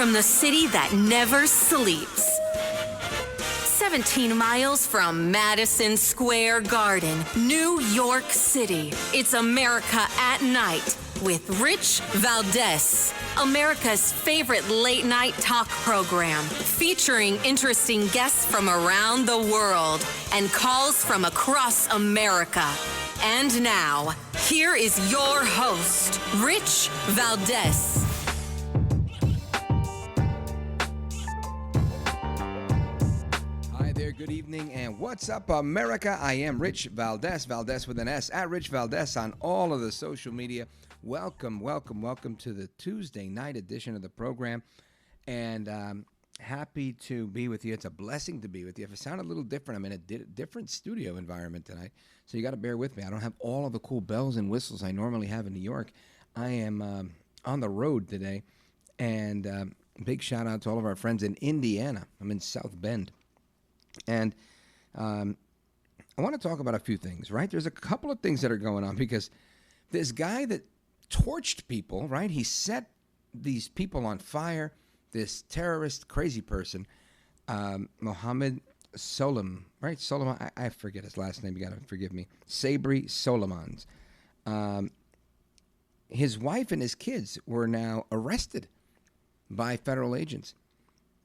from the city that never sleeps. 17 miles from Madison Square Garden, New York City. It's America at Night with Rich Valdez, America's favorite late-night talk program, featuring interesting guests from around the world and calls from across America. And now, here is your host, Rich Valdez. Hi there, good evening, and what's up, America? I am Rich Valdez, Valdez with an S, at Rich Valdez on all of the social media. Welcome to the Tuesday night edition of the program, and happy to be with you. It's a blessing to be with you. If it sounded a little different, I'm in a different studio environment tonight, so you got to bear with me. I don't have all of the cool bells and whistles I normally have in New York. I am on the road today, and big shout out to all of our friends in Indiana. I'm in South Bend, and I want to talk about a few things, right? There's a couple of things that are going on because this guy that torched people, right? He set these people on fire. This terrorist, crazy person, Mohammed Solomon, right? Solomon, I forget his last name. You got to forgive me. Sabri Solomons. His wife and his kids were now arrested by federal agents.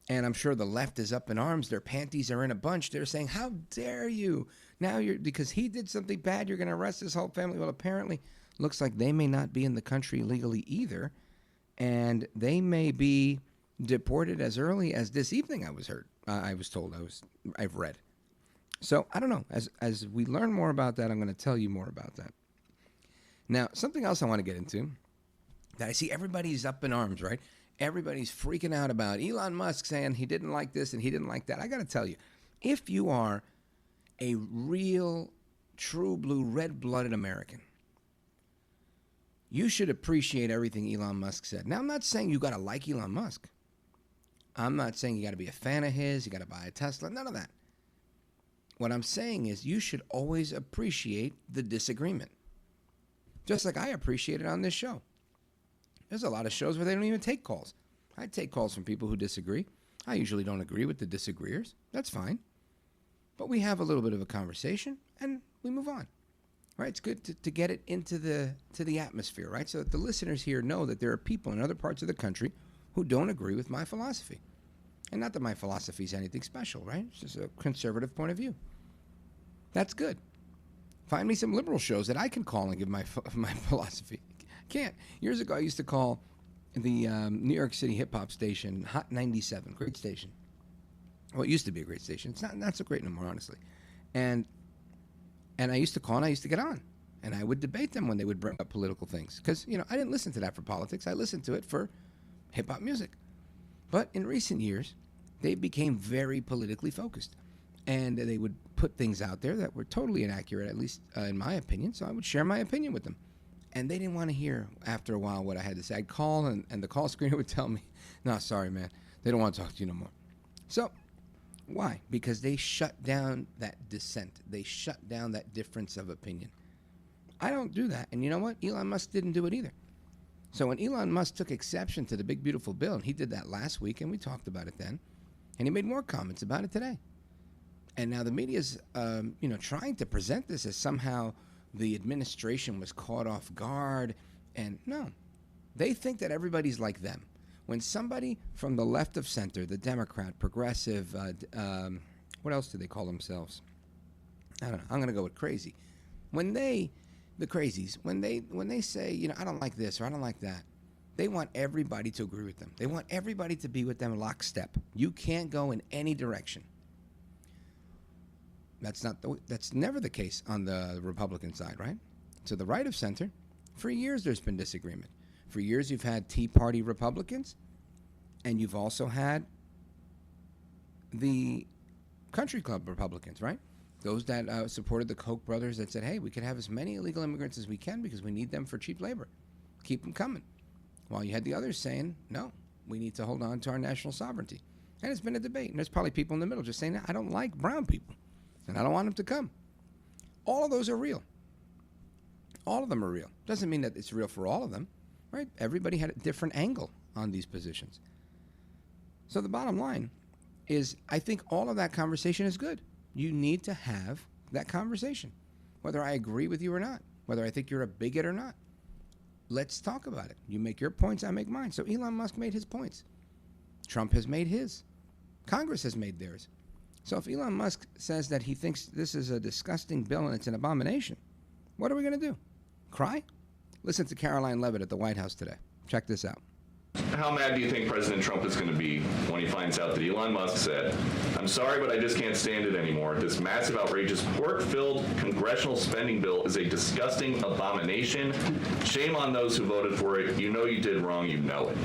And I'm sure the left is up in arms. Their panties are in a bunch. They're saying, how dare you? Now because he did something bad, you're going to arrest his whole family. Well, apparently, looks like they may not be in the country legally either. And they may be deported as early as this evening, I was told. I've read. So I don't know. As we learn more about that, I'm going to tell you more about that. Now, something else I want to get into that I see everybody's up in arms, right? Everybody's freaking out about Elon Musk saying he didn't like this and he didn't like that. I got to tell you, if you are a real, true blue, red-blooded American, you should appreciate everything Elon Musk said. Now, I'm not saying you got to like Elon Musk. I'm not saying you got to be a fan of his, you got to buy a Tesla, none of that. What I'm saying is you should always appreciate the disagreement. Just like I appreciate it on this show. There's a lot of shows where they don't even take calls. I take calls from people who disagree. I usually don't agree with the disagreeers. That's fine. But we have a little bit of a conversation and we move on. Right? It's good to get it into the atmosphere, right? So that the listeners here know that there are people in other parts of the country who don't agree with my philosophy. And not that my philosophy is anything special, right? It's just a conservative point of view. That's good. Find me some liberal shows that I can call and give my philosophy. Can't. Years ago, I used to call the New York City hip-hop station Hot 97. Great station. Well, it used to be a great station. It's not so great no more, honestly. And I used to call and I used to get on. And I would debate them when they would bring up political things. Because, I didn't listen to that for politics. I listened to it for hip-hop music. But in recent years, they became very politically focused. And they would put things out there that were totally inaccurate, at least in my opinion. So I would share my opinion with them. And they didn't want to hear, after a while, what I had to say. I'd call, and the call screener would tell me, no, sorry, man. They don't want to talk to you no more. So, why? Because they shut down that dissent. They shut down that difference of opinion. I don't do that. And you know what? Elon Musk didn't do it either. So when Elon Musk took exception to the big, beautiful bill, and he did that last week, and we talked about it then, and he made more comments about it today. And now the media's, trying to present this as somehow the administration was caught off guard. And no, they think that everybody's like them. When somebody from the left of center, the Democrat, progressive, what else do they call themselves? I don't know. I'm going to go with crazy. The crazies, when they say, I don't like this or I don't like that, they want everybody to agree with them. They want everybody to be with them lockstep. You can't go in any direction. That's never the case on the Republican side, right? To the right of center, for years there's been disagreement. For years you've had Tea Party Republicans, and you've also had the Country Club Republicans, right? Those that supported the Koch brothers that said, hey, we can have as many illegal immigrants as we can because we need them for cheap labor. Keep them coming. While you had the others saying, no, we need to hold on to our national sovereignty. And it's been a debate. And there's probably people in the middle just saying, I don't like brown people. And I don't want them to come. All of those are real. All of them are real. Doesn't mean that it's real for all of them, right? Everybody had a different angle on these positions. So the bottom line is I think all of that conversation is good. You need to have that conversation, whether I agree with you or not, whether I think you're a bigot or not. Let's talk about it. You make your points, I make mine. So Elon Musk made his points. Trump has made his. Congress has made theirs. So if Elon Musk says that he thinks this is a disgusting bill and it's an abomination, what are we going to do? Cry? Listen to Caroline Leavitt at the White House today. Check this out. How mad do you think President Trump is going to be when he finds out that Elon Musk said, "I'm sorry, but I just can't stand it anymore. This massive, outrageous, pork-filled congressional spending bill is a disgusting abomination. Shame on those who voted for it. You know you did wrong. You know it."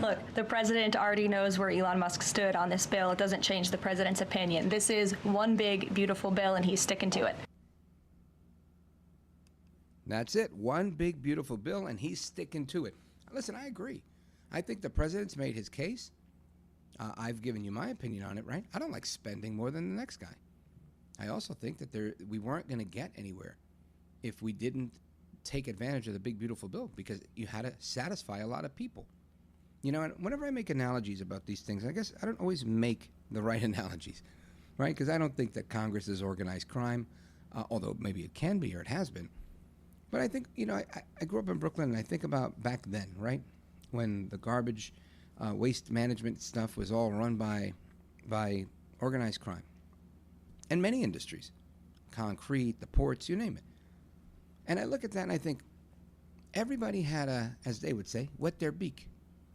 Look, the president already knows where Elon Musk stood on this bill. It doesn't change the president's opinion. This is one big, beautiful bill, and he's sticking to it. That's it. One big, beautiful bill, and he's sticking to it. Listen, I agree. I think the president's made his case. I've given you my opinion on it, right? I don't like spending more than the next guy. I also think that we weren't going to get anywhere if we didn't take advantage of the big, beautiful bill, because you had to satisfy a lot of people. You know, and whenever I make analogies about these things, I guess I don't always make the right analogies, right? Because I don't think that Congress is organized crime, although maybe it can be or it has been. But I think, you know, I grew up in Brooklyn, and I think about back then, right, when the garbage waste management stuff was all run by organized crime. And many industries, concrete, the ports, you name it. And I look at that and I think everybody had to, as they would say, wet their beak.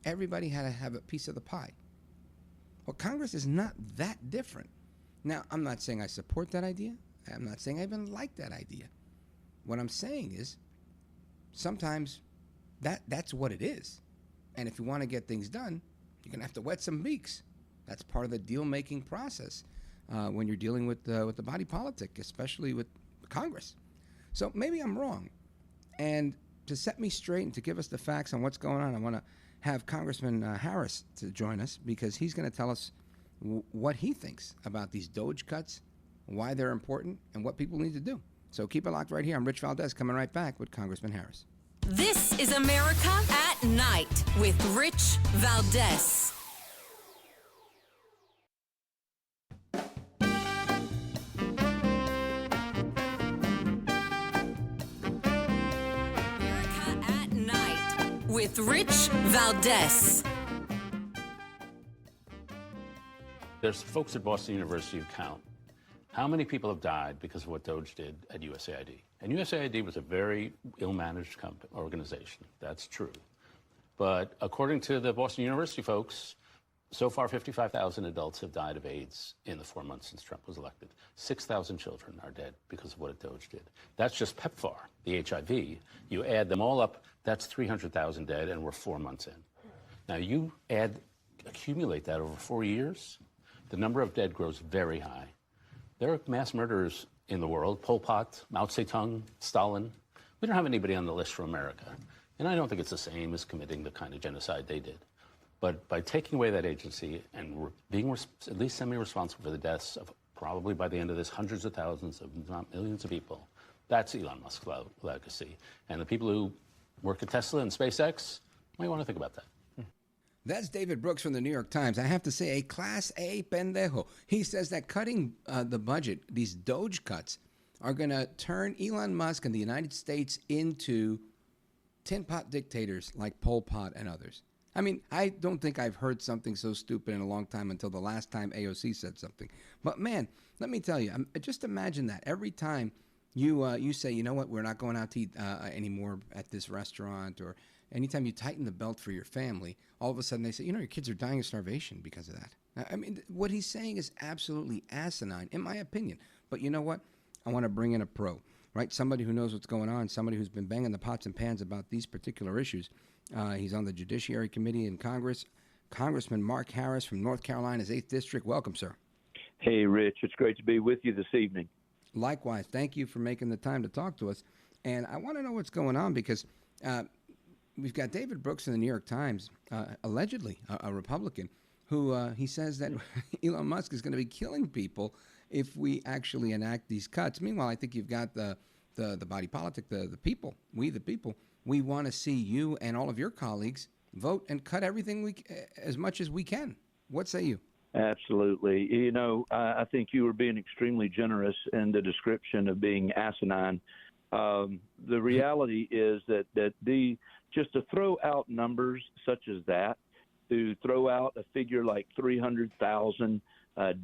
Everybody had to have a piece of the pie. Well, Congress is not that different. Now, I'm not saying I support that idea. I'm not saying I even like that idea. What I'm saying is sometimes that's what it is. And if you want to get things done, you're going to have to wet some beaks. That's part of the deal-making process when you're dealing with the body politic, especially with Congress. So maybe I'm wrong. And to set me straight and to give us the facts on what's going on, I want to have Congressman Harris to join us, because he's going to tell us what he thinks about these DOGE cuts, why they're important, and what people need to do. So keep it locked right here. I'm Rich Valdez, coming right back with Congressman Harris. This is America at Night with Rich Valdez. America at Night with Rich Valdez. There's folks at Boston University who count how many people have died because of what DOGE did at USAID. And USAID was a very ill-managed organization. That's true. But according to the Boston University folks, so far 55,000 adults have died of AIDS in the 4 months since Trump was elected. 6,000 children are dead because of what DOGE did. That's just PEPFAR, the HIV. You add them all up, that's 300,000 dead, and we're 4 months in. Now you accumulate that over 4 years, the number of dead grows very high. There are mass murderers in the world, Pol Pot, Mao Zedong, Stalin. We don't have anybody on the list for America. And I don't think it's the same as committing the kind of genocide they did. But by taking away that agency and being at least semi-responsible for the deaths of probably by the end of this hundreds of thousands, if not millions of people, that's Elon Musk's legacy. And the people who work at Tesla and SpaceX might want to think about that. That's David Brooks from the New York Times. I have to say, a class A pendejo. He says that cutting the budget, these DOGE cuts, are going to turn Elon Musk and the United States into tin pot dictators like Pol Pot and others. I mean, I don't think I've heard something so stupid in a long time until the last time AOC said something. But man, let me tell you, just imagine that every time you say, you know what, we're not going out to eat anymore at this restaurant, or anytime you tighten the belt for your family, all of a sudden they say, you know, your kids are dying of starvation because of that. I mean, what he's saying is absolutely asinine, in my opinion. But you know what? I want to bring in a pro, right? Somebody who knows what's going on, somebody who's been banging the pots and pans about these particular issues. He's on the Judiciary Committee in Congress. Congressman Mark Harris from North Carolina's 8th District. Welcome, sir. Hey, Rich. It's great to be with you this evening. Likewise. Thank you for making the time to talk to us. And I want to know what's going on, because we've got David Brooks in the New York Times, allegedly a Republican, who he says that Elon Musk is going to be killing people if we actually enact these cuts. Meanwhile, I think you've got the body politic, the people, we the people. We want to see you and all of your colleagues vote and cut everything as much as we can. What say you? Absolutely. You know, I think you were being extremely generous in the description of being asinine. The reality is that just to throw out numbers such as that, to throw out a figure like 300,000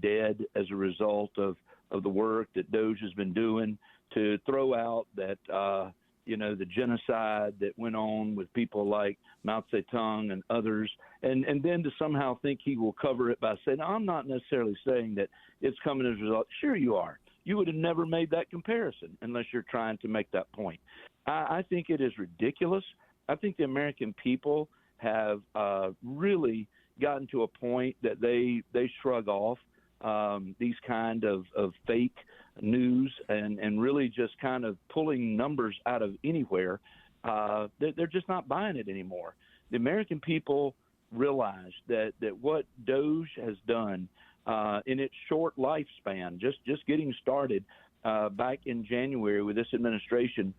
dead as a result of the work that DOGE has been doing, to throw out that the genocide that went on with people like Mao Zedong and others, and then to somehow think he will cover it by saying, I'm not necessarily saying that it's coming as a result. Sure you are. You would have never made that comparison unless you're trying to make that point. I think it is ridiculous. I think the American people have really gotten to a point that they shrug off these kind of fake news and really just kind of pulling numbers out of anywhere. They're just not buying it anymore. The American people realize that what DOGE has done in its short lifespan, just getting started back in January with this administration,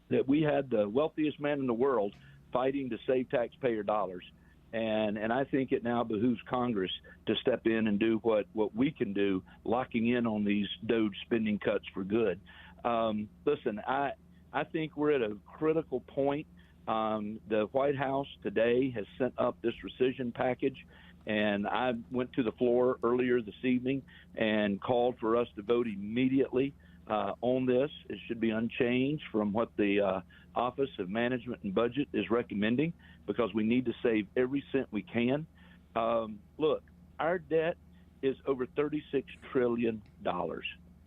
that we had the wealthiest man in the world fighting to save taxpayer dollars. And I think it now behooves Congress to step in and do what we can do, locking in on these DOGE spending cuts for good. Listen, I think we're at a critical point. The White House today has sent up this rescission package, and I went to the floor earlier this evening and called for us to vote immediately on this. It should be unchanged from what the Office of Management and Budget is recommending, because we need to save every cent we can. Look, our debt is over $36 trillion,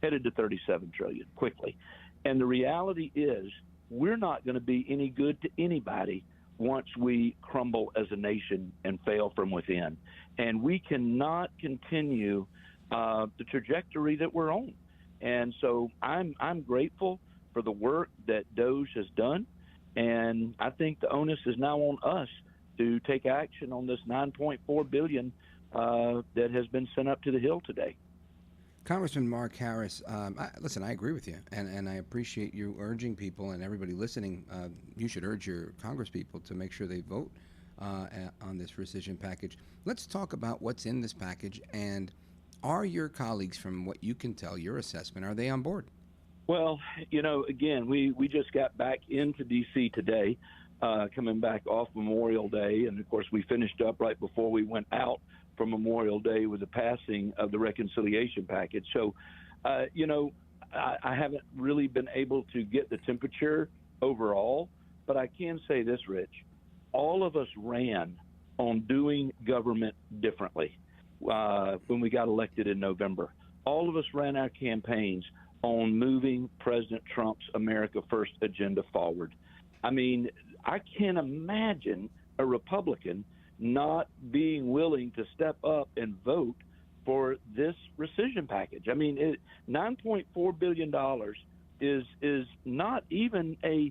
headed to $37 trillion quickly. And the reality is we're not going to be any good to anybody once we crumble as a nation and fail from within. And we cannot continue the trajectory that we're on. And so I'm grateful for the work that DOGE has done. And I think the onus is now on us to take action on this $9.4 billion that has been sent up to the Hill today. Congressman Mark Harris, listen, I agree with you, and I appreciate you urging people, and everybody listening, you should urge your congresspeople to make sure they vote on this rescission package. Let's talk about what's in this package, and are your colleagues, from what you can tell, your assessment, are they on board? Well, again, we just got back into D.C. today, coming back off Memorial Day. And, of course, we finished up right before we went out for Memorial Day with the passing of the reconciliation package. So, I haven't really been able to get the temperature overall, but I can say this, Rich. All of us ran on doing government differently when we got elected in November. All of us ran our campaigns on moving President Trump's America First agenda forward. I mean, I can't imagine a Republican not being willing to step up and vote for this rescission package. I mean, $9.4 billion is not even a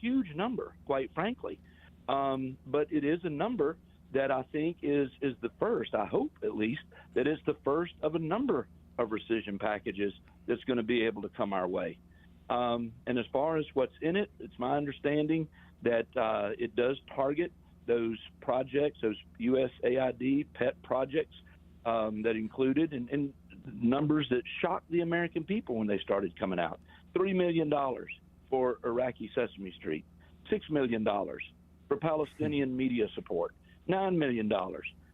huge number, quite frankly. But it is a number that I think is the first, I hope at least, that it's the first of a number of rescission packages that's going to be able to come our way. And as far as what's in it, it's my understanding that it does target those projects, those USAID pet projects that included, and numbers that shocked the American people when they started coming out. $3 million for Iraqi Sesame Street, $6 million for Palestinian media support, $9 million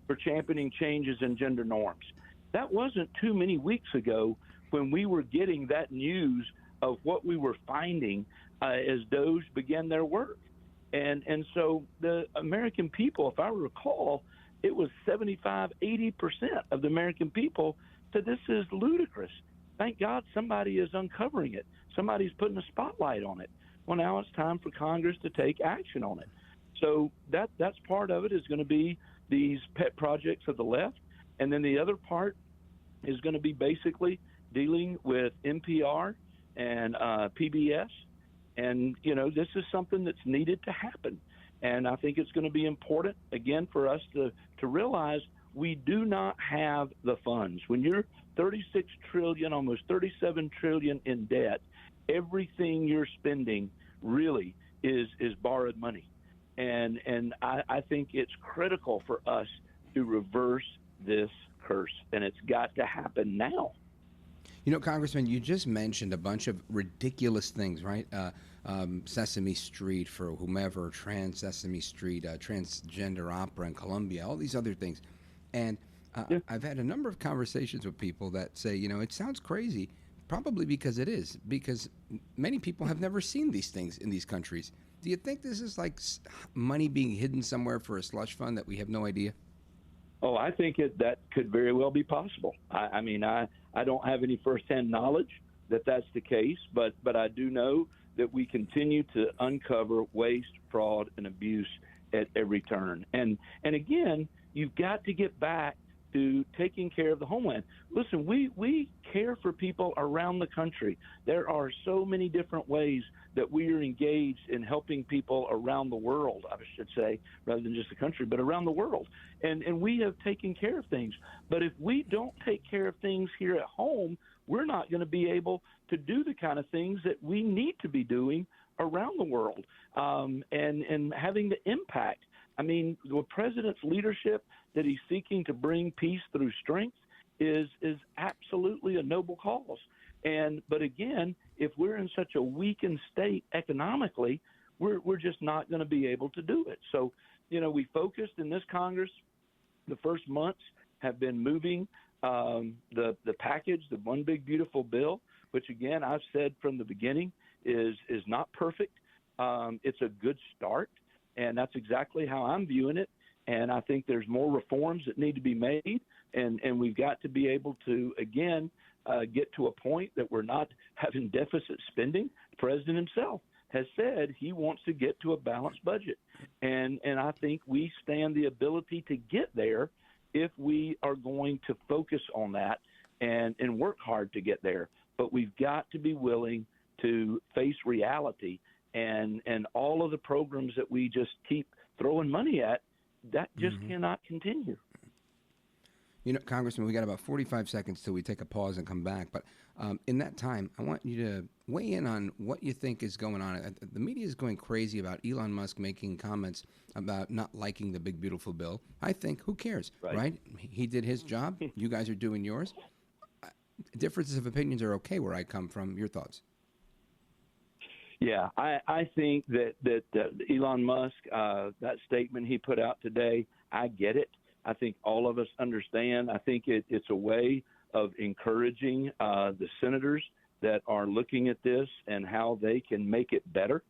for championing changes in gender norms. That wasn't too many weeks ago when we were getting that news of what we were finding as DOGE began their work. And so the American people, if I recall, it was 75-80% of the American people said this is ludicrous. Thank God somebody is uncovering it. Somebody's putting a spotlight on it. Well, now it's time for Congress to take action on it. So that's part of it, is going to be these pet projects of the left. And then the other part is going to be basically dealing with NPR and PBS. And, this is something that's needed to happen. And I think it's going to be important, again, for us to realize we do not have the funds. When you're 36 trillion, almost 37 trillion in debt, everything you're spending really is borrowed money. And I think it's critical for us to reverse this curse, and it's got to happen now. You know, Congressman, you just mentioned a bunch of ridiculous things, right? Sesame Street for whomever, Trans Sesame Street, transgender opera in Colombia, all these other things. And I've had a number of conversations with people that say, you know, it sounds crazy, probably because it is, because many people have never seen these things in these countries. Do you think this is like money being hidden somewhere for a slush fund that we have no idea? Oh, I think that could very well be possible. I mean, I don't have any firsthand knowledge that that's the case, but I do know that we continue to uncover waste, fraud, and abuse at every turn. And again, you've got to get back to taking care of the homeland. Listen, we care for people around the country. There are so many different ways that we are engaged in helping people around the world, I should say, rather than just the country, but around the world. And we have taken care of things. But if we don't take care of things here at home, we're not going to be able to do the kind of things that we need to be doing around the world, and having the impact. I mean, the president's leadership that he's seeking to bring peace through strength is absolutely a noble cause. But again, if we're in such a weakened state economically, we're just not going to be able to do it. So, you know, we focused in this Congress. The first months have been moving the package, the one big beautiful bill, which again I've said from the beginning is not perfect. It's a good start, and that's exactly how I'm viewing it. And I think there's more reforms that need to be made, and we've got to be able to, again, get to a point that we're not having deficit spending. The president himself has said he wants to get to a balanced budget. And I think we stand the ability to get there if we are going to focus on that and work hard to get there. But we've got to be willing to face reality, and all of the programs that we just keep throwing money at, that just cannot continue. You know, Congressman, we got about 45 seconds till we take a pause and come back. But in that time, I want you to weigh in on what you think is going on. The media is going crazy about Elon Musk making comments about not liking the big, beautiful bill. I think, who cares, right? He did his job. You guys are doing yours. Differences of opinions are okay where I come from. Your thoughts? Yeah, I think that Elon Musk, that statement he put out today, I get it. I think all of us understand. I think it's a way of encouraging the senators that are looking at this and how they can make it better.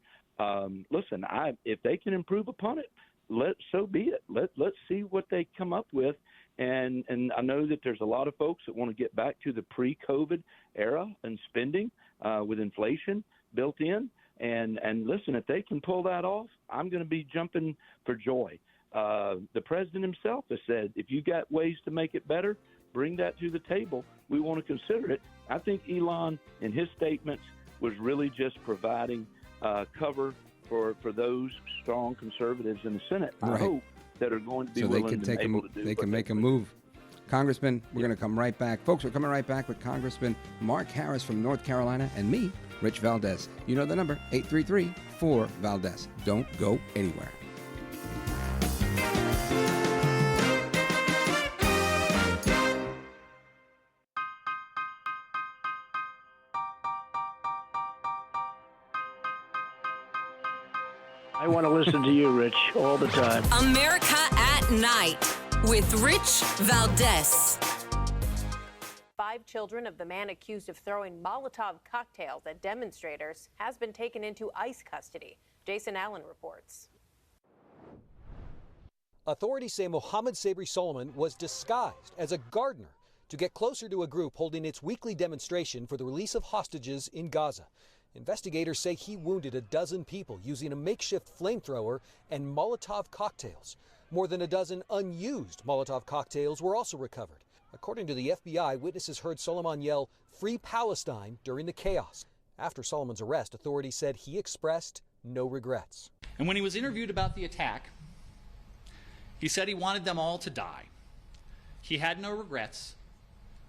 Listen, if they can improve upon it, so be it. Let's see what they come up with. And I know that there's a lot of folks that want to get back to the pre-COVID era and spending with inflation built in. And listen, if they can pull that off, I'm going to be jumping for joy. The president himself has said, if you got ways to make it better, bring that to the table. We want to consider it. I think Elon, in his statements, was really just providing cover for those strong conservatives in the Senate. I hope that are going to be willing to be able to do. They can make a move. Congressman, we're going to come right back. Folks, we're coming right back with Congressman Mark Harris from North Carolina and me, Rich Valdez. You know the number, 833-4-VALDEZ. Don't go anywhere. I want to listen to you, Rich, all the time. America at Night with Rich Valdez. 5 children of the man accused of throwing Molotov cocktails at demonstrators has been taken into ICE custody. Jason Allen reports. Authorities say Mohammed Sabri Solomon was disguised as a gardener to get closer to a group holding its weekly demonstration for the release of hostages in Gaza. Investigators say he wounded a dozen people using a makeshift flamethrower and Molotov cocktails. More than a dozen unused Molotov cocktails were also recovered. According to the FBI, witnesses heard Solomon yell, "Free Palestine," during the chaos. After Solomon's arrest, authorities said he expressed no regrets. And when he was interviewed about the attack, he said he wanted them all to die. He had no regrets,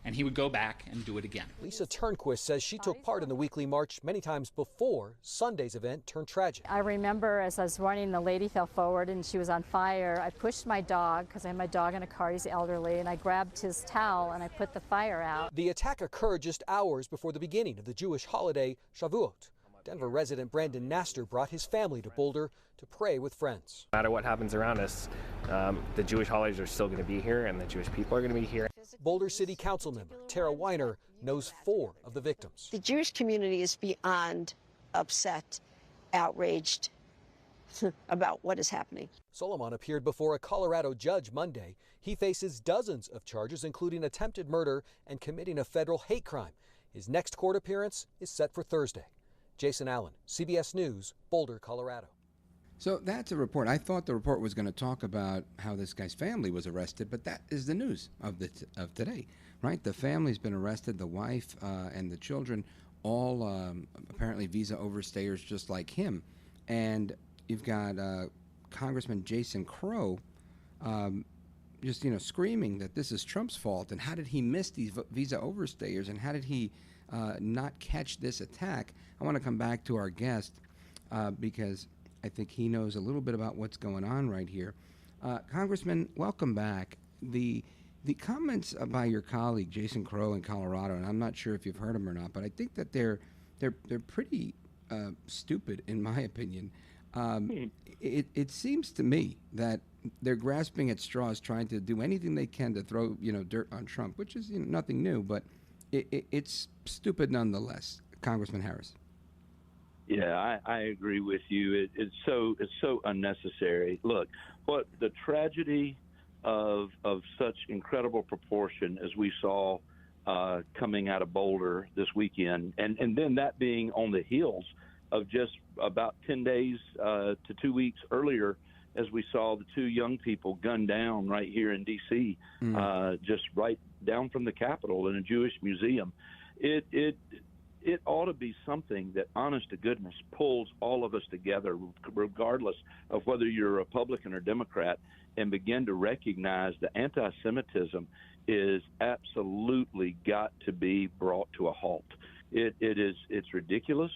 and he would go back and do it again. Lisa Turnquist says she took part in the weekly march many times before Sunday's event turned tragic. I remember as I was running, the lady fell forward and she was on fire. I pushed my dog, because I had my dog in a car, he's elderly, and I grabbed his towel and I put the fire out. The attack occurred just hours before the beginning of the Jewish holiday Shavuot. Denver resident Brandon Naster brought his family to Boulder to pray with friends. No matter what happens around us, the Jewish holidays are still going to be here, and the Jewish people are going to be here. Boulder City Council member Tara Weiner knows 4 of the victims. The Jewish community is beyond upset, outraged about what is happening. Solomon appeared before a Colorado judge Monday. He faces dozens of charges, including attempted murder and committing a federal hate crime. His next court appearance is set for Thursday. Jason Allen, CBS News, Boulder, Colorado. So that's a report. I thought the report was going to talk about how this guy's family was arrested, but that is the news of today, right? The family's been arrested, the wife and the children, all apparently visa overstayers just like him. And you've got Congressman Jason Crow just, screaming that this is Trump's fault, and how did he miss these visa overstayers, and how did he not catch this attack? I want to come back to our guest because I think he knows a little bit about what's going on right here. Congressman, welcome back. The comments by your colleague Jason Crow in Colorado, and I'm not sure if you've heard him or not, but I think that they're pretty stupid in my opinion. It seems to me that they're grasping at straws, trying to do anything they can to throw dirt on Trump, which is nothing new, but it's stupid nonetheless. Congressman Harris. Yeah, I agree with you. It's so unnecessary. Look, what the tragedy of such incredible proportion as we saw coming out of Boulder this weekend, and then that being on the heels of just about 10 days to 2 weeks earlier, as we saw the 2 young people gunned down right here in D.C., just right down from the Capitol in a Jewish museum. It ought to be something that, honest to goodness, pulls all of us together, regardless of whether you're a Republican or Democrat, and begin to recognize that anti-Semitism is absolutely got to be brought to a halt. It's ridiculous,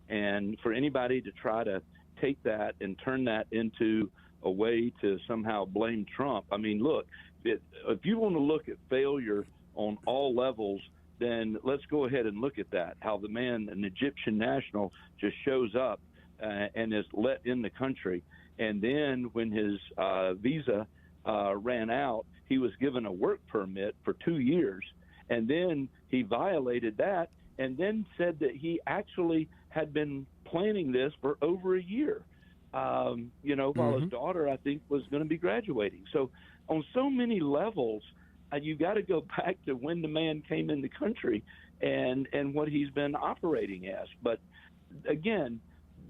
and for anybody to try to take that and turn that into a way to somehow blame Trump. I mean, look, if you want to look at failure on all levels, then let's go ahead and look at that, how the man, an Egyptian national, just shows up and is let in the country. And then when his visa ran out, he was given a work permit for 2 years. And then he violated that and then said that he actually had been planning this for over a year, while his daughter, I think, was going to be graduating. So on so many levels, you got to go back to when the man came in the country and what he's been operating as. But again,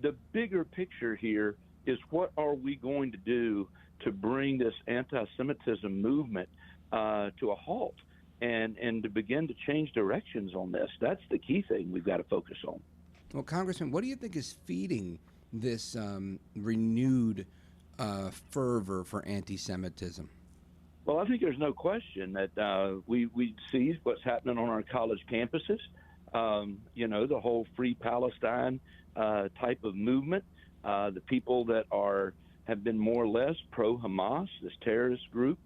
the bigger picture here is, what are we going to do to bring this anti-Semitism movement to a halt and to begin to change directions on this? That's the key thing we've got to focus on. Well, Congressman, what do you think is feeding this renewed fervor for anti-Semitism? Well, I think there's no question that we see what's happening on our college campuses. The whole Free Palestine type of movement. The people that have been more or less pro-Hamas, this terrorist group,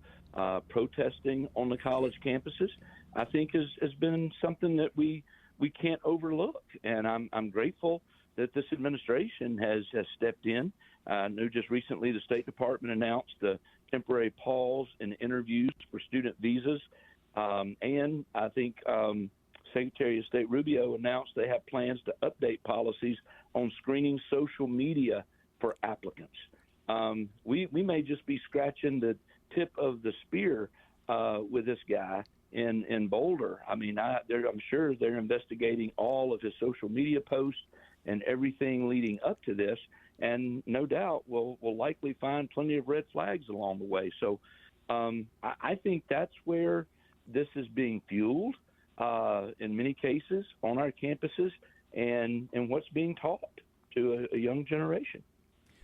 protesting on the college campuses, I think has been something that we can't overlook. And I'm grateful that this administration has stepped in. I know just recently the State Department announced the temporary pause in interviews for student visas. And I think Secretary of State Rubio announced they have plans to update policies on screening social media for applicants. We may just be scratching the tip of the spear with this guy in Boulder. I mean, I'm sure they're investigating all of his social media posts and everything leading up to this, and no doubt we'll likely find plenty of red flags along the way. So I think that's where this is being fueled in many cases on our campuses and what's being taught to a young generation.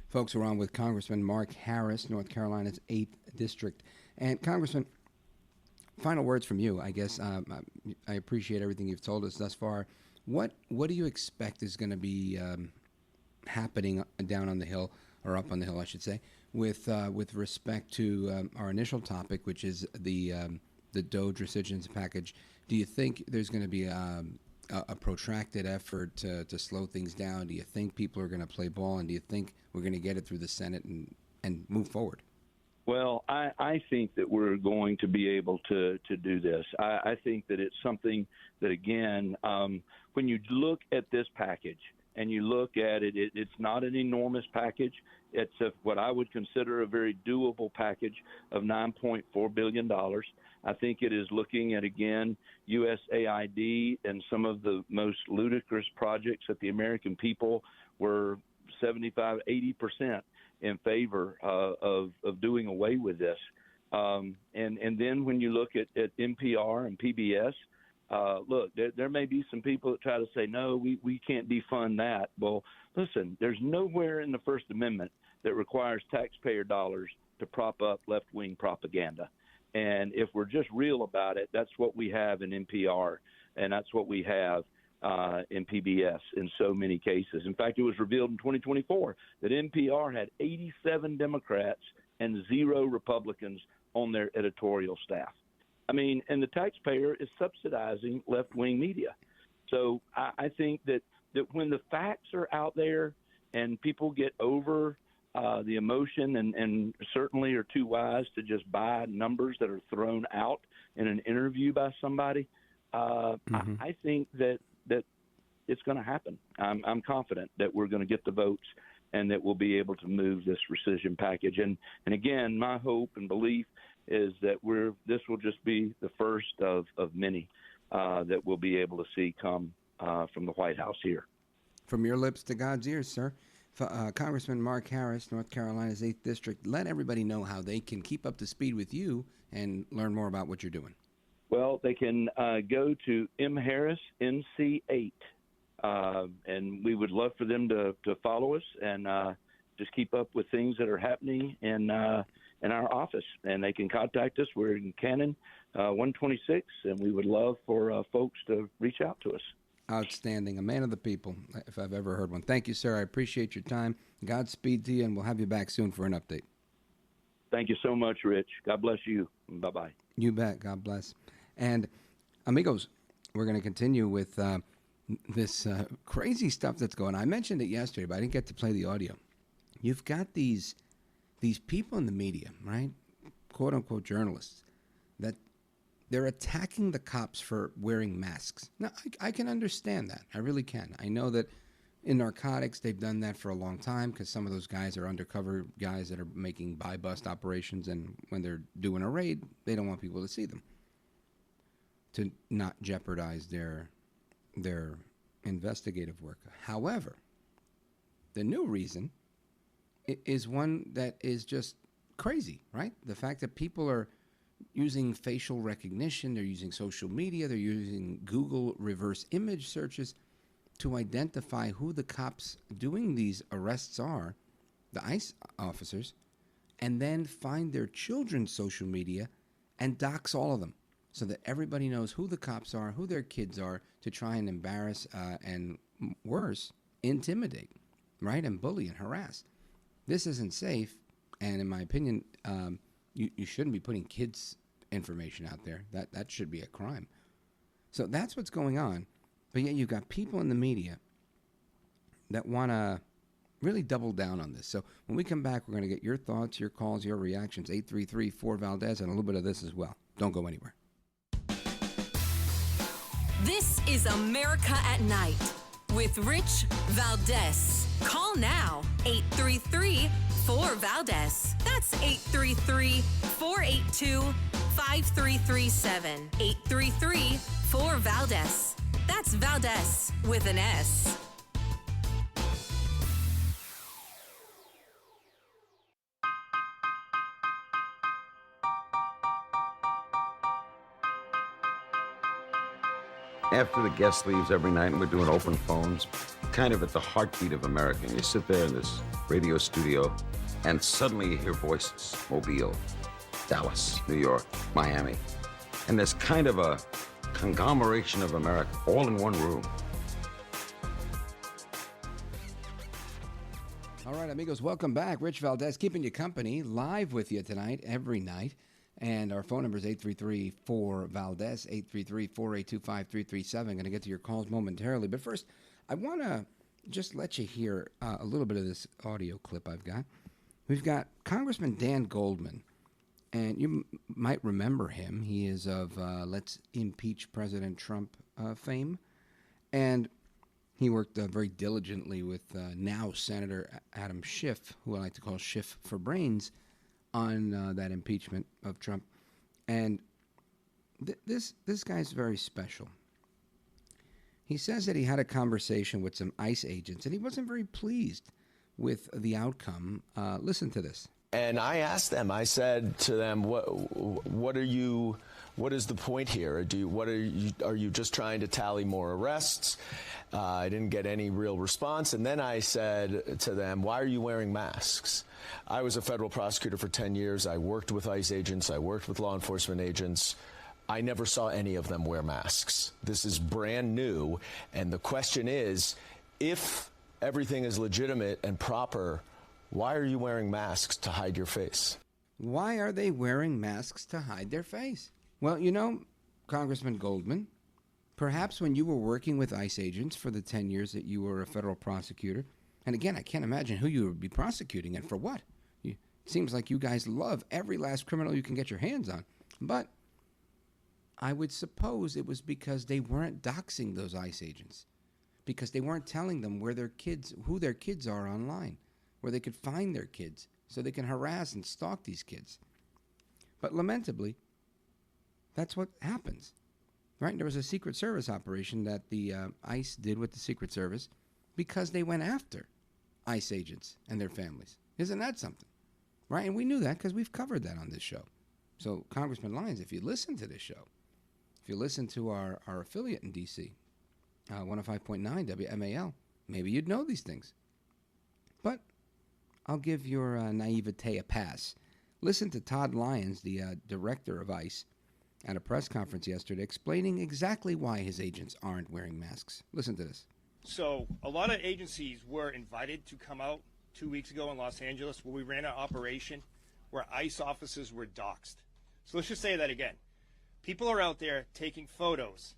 Folks, we're on with Congressman Mark Harris, North Carolina's 8th District. And Congressman, Final words from you, I guess. I appreciate everything you've told us thus far. What do you expect is going to be happening down on the Hill, or up on the Hill, I should say, with respect to our initial topic, which is the DOGE rescission package? Do you think there's going to be a protracted effort to slow things down? Do you think people are going to play ball, and do you think we're going to get it through the Senate and move forward? Well, I think that we're going to be able to do this. I think that it's something that, again, when you look at this package and you look at it, it's not an enormous package. It's what I would consider a very doable package of $9.4 billion. I think it is looking at, again, USAID and some of the most ludicrous projects that the American people were 75, 80% in favor of doing away with this. And then when you look at NPR and PBS, look, there may be some people that try to say, no, we can't defund that. Well, listen, there's nowhere in the First Amendment that requires taxpayer dollars to prop up left-wing propaganda. And if we're just real about it, that's what we have in NPR, and that's what we have in PBS in so many cases. In fact, it was revealed in 2024 that NPR had 87 Democrats and 0 Republicans on their editorial staff. I mean, and the taxpayer is subsidizing left-wing media. So I think that when the facts are out there and people get over the emotion and certainly are too wise to just buy numbers that are thrown out in an interview by somebody, I think that it's going to happen. I'm confident that we're going to get the votes and that we'll be able to move this rescission package. And again, my hope and belief is that this will just be the first of many that we'll be able to see come from the White House here. From your lips to God's ears, sir. Congressman Mark Harris, North Carolina's 8th District, let everybody know how they can keep up to speed with you and learn more about what you're doing. Well, they can go to mharrisnc8, and we would love for them to follow us and just keep up with things that are happening in our office. And they can contact us. We're in Cannon 126, and we would love for folks to reach out to us. Outstanding. A man of the people, if I've ever heard one. Thank you, sir. I appreciate your time. Godspeed to you, and we'll have you back soon for an update. Thank you so much, Rich. God bless you. Bye-bye. You bet. God bless. And, amigos, we're going to continue with this crazy stuff that's going on. I mentioned it yesterday, but I didn't get to play the audio. You've got these people in the media, right, quote-unquote journalists, that they're attacking the cops for wearing masks. Now, I can understand that. I really can. I know that in narcotics, they've done that for a long time because some of those guys are undercover guys that are making buy-bust operations, and when they're doing a raid, they don't want people to see them to not jeopardize their investigative work. However, the new reason is one that is just crazy, right? The fact that people are using facial recognition, they're using social media, they're using Google reverse image searches to identify who the cops doing these arrests are, the ICE officers, and then find their children's social media and dox all of them so that everybody knows who the cops are, who their kids are, to try and embarrass and worse, intimidate, right, and bully and harass. This isn't safe, and in my opinion, you shouldn't be putting kids' information out there. That should be a crime. So that's what's going on. But yet you've got people in the media that want to really double down on this. So when we come back, we're going to get your thoughts, your calls, your reactions, 833-4-VALDEZ, and a little bit of this as well. Don't go anywhere. This is America at Night with Rich Valdez. Call now, 833-4-VALDEZ. That's 833-482-5337. 833-4-VALDEZ. That's Valdez with an S. After the guest leaves every night and we're doing open phones, kind of at the heartbeat of America, and you sit there in this radio studio and suddenly you hear voices. Mobile, Dallas, New York, Miami. And there's kind of a conglomeration of America all in one room. All right, amigos, welcome back. Rich Valdez keeping you company, live with you tonight, every night. And our phone number is 833-4-VALDEZ, 833-482-5337. Going to get to your calls momentarily. But first, I want to just let you hear a little bit of this audio clip I've got. We've got Congressman Dan Goldman, and you might remember him. He is of Let's Impeach President Trump fame. And he worked very diligently with now Senator Adam Schiff, who I like to call Schiff for Brains, on that impeachment of Trump. And this guy's very special. He says that he had a conversation with some ICE agents, and he wasn't very pleased with the outcome. Listen to this. And I asked them, I said to them, what is the point here? Are you just trying to tally more arrests? I didn't get any real response. And then I said to them, why are you wearing masks? I was a federal prosecutor for 10 years. I worked with ICE agents. I worked with law enforcement agents. I never saw any of them wear masks. This is brand new. And the question is, if everything is legitimate and proper, why are you wearing masks to hide your face? Why are they wearing masks to hide their face? Well, you know, Congressman Goldman, perhaps when you were working with ICE agents for the 10 years that you were a federal prosecutor, and again, I can't imagine who you would be prosecuting and for what. It seems like you guys love every last criminal you can get your hands on. But I would suppose it was because they weren't doxing those ICE agents, because they weren't telling them who their kids are online, where they could find their kids so they can harass and stalk these kids. But lamentably, that's what happens, right? There was a Secret Service operation that the ICE did with the Secret Service because they went after ICE agents and their families. Isn't that something, right? And we knew that because we've covered that on this show. So, Congressman Lyons, if you listen to this show, if you listen to our affiliate in D.C., 105.9 WMAL, maybe you'd know these things. But I'll give your naivete a pass. Listen to Todd Lyons, the director of ICE, at a press conference yesterday explaining exactly why his agents aren't wearing masks. Listen to this. So a lot of agencies were invited to come out 2 weeks ago in Los Angeles where we ran an operation where ICE officers were doxxed. So let's just say that again. People are out there taking photos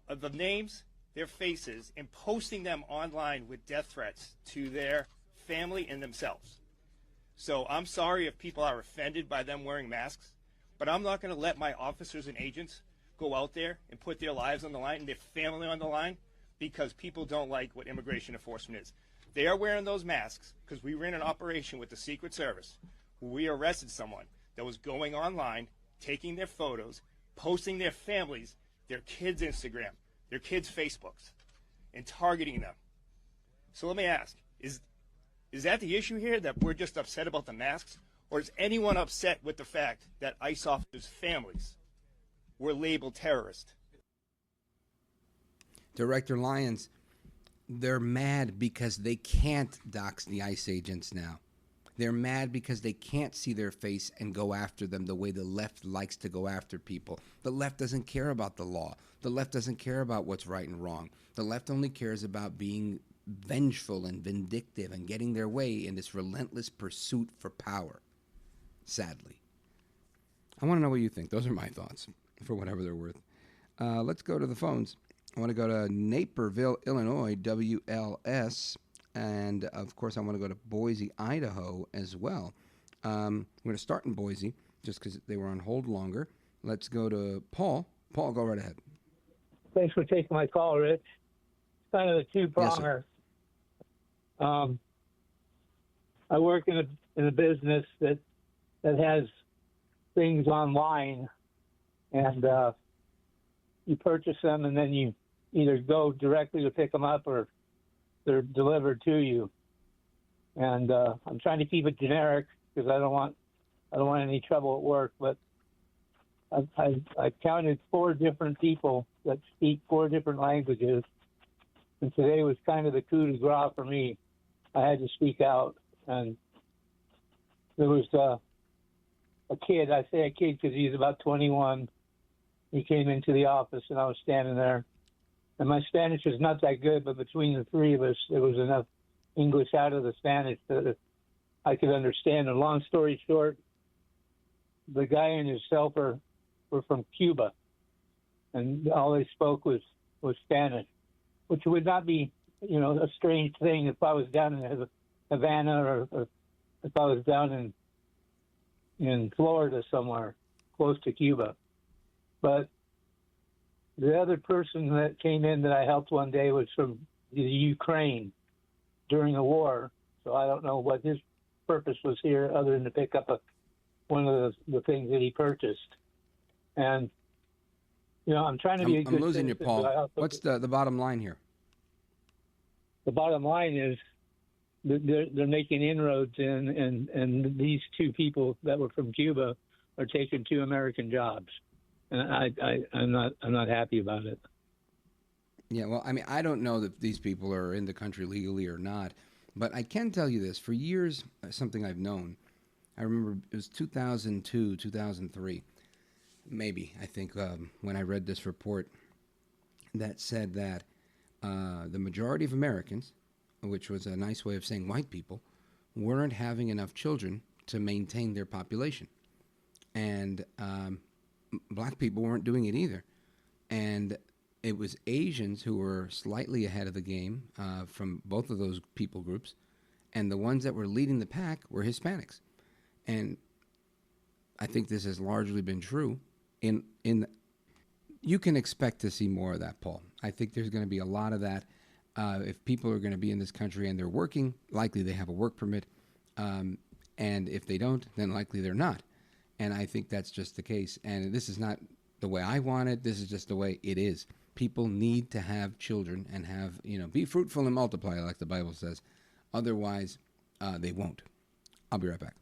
of the names, their faces, and posting them online with death threats to their family and themselves. So I'm sorry if people are offended by them wearing masks, but I'm not going to let my officers and agents go out there and put their lives on the line and their family on the line because people don't like what immigration enforcement is. They are wearing those masks because we ran an operation with the Secret Service where we arrested someone that was going online, taking their photos, posting their families, their kids' Instagram, their kids' Facebooks, and targeting them. So let me ask, is that the issue here, that we're just upset about the masks? Or is anyone upset with the fact that ICE officers' families were labeled terrorist? Director Lyons, they're mad because they can't dox the ICE agents now. They're mad because they can't see their face and go after them the way the left likes to go after people. The left doesn't care about the law. The left doesn't care about what's right and wrong. The left only cares about being vengeful and vindictive and getting their way in this relentless pursuit for power, sadly. I want to know what you think. Those are my thoughts, for whatever they're worth. Let's go to the phones. I want to go to Naperville, Illinois, WLS. And, of course, I want to go to Boise, Idaho as well. I'm going to start in Boise just because they were on hold longer. Let's go to Paul. Paul, go right ahead. Thanks for taking my call, Rich. It's kind of a two-pronger. Yes, I work in a business that has things online, and you purchase them, and then you either go directly to pick them up or they're delivered to you. And I'm trying to keep it generic because I don't want any trouble at work. But I counted 4 different people that speak 4 different languages, and today was kind of the coup de grace for me. I had to speak out, and there was a kid. I say a kid because he's about 21, he came into the office, and I was standing there. And my Spanish is not that good, but between the three of us, there was enough English out of the Spanish that I could understand. And long story short, the guy and his helper were from Cuba, and all they spoke was Spanish, which would not be, a strange thing if I was down in Havana or if I was down in Florida somewhere close to Cuba. But the other person that came in that I helped one day was from the Ukraine during the war, so I don't know what his purpose was here other than to pick up one of the things that he purchased. And, I'm trying to be a good I'm losing you, citizen, Paul. but I also- What's the bottom line here? The bottom line is that they're making inroads in, and these two people that were from Cuba are taking 2 American jobs. And I'm not happy about it. Yeah, well, I mean, I don't know that these people are in the country legally or not, but I can tell you this. For years, something I've known, I remember it was 2002, 2003, maybe, I think, when I read this report that said that the majority of Americans, which was a nice way of saying white people, weren't having enough children to maintain their population. And black people weren't doing it either. And it was Asians who were slightly ahead of the game from both of those people groups. And the ones that were leading the pack were Hispanics. And I think this has largely been true. You can expect to see more of that, Paul. I think there's going to be a lot of that. If people are going to be in this country and they're working, likely they have a work permit. And if they don't, then likely they're not. And I think that's just the case. And this is not the way I want it. This is just the way it is. People need to have children and have, be fruitful and multiply, like the Bible says. Otherwise, they won't. I'll be right back.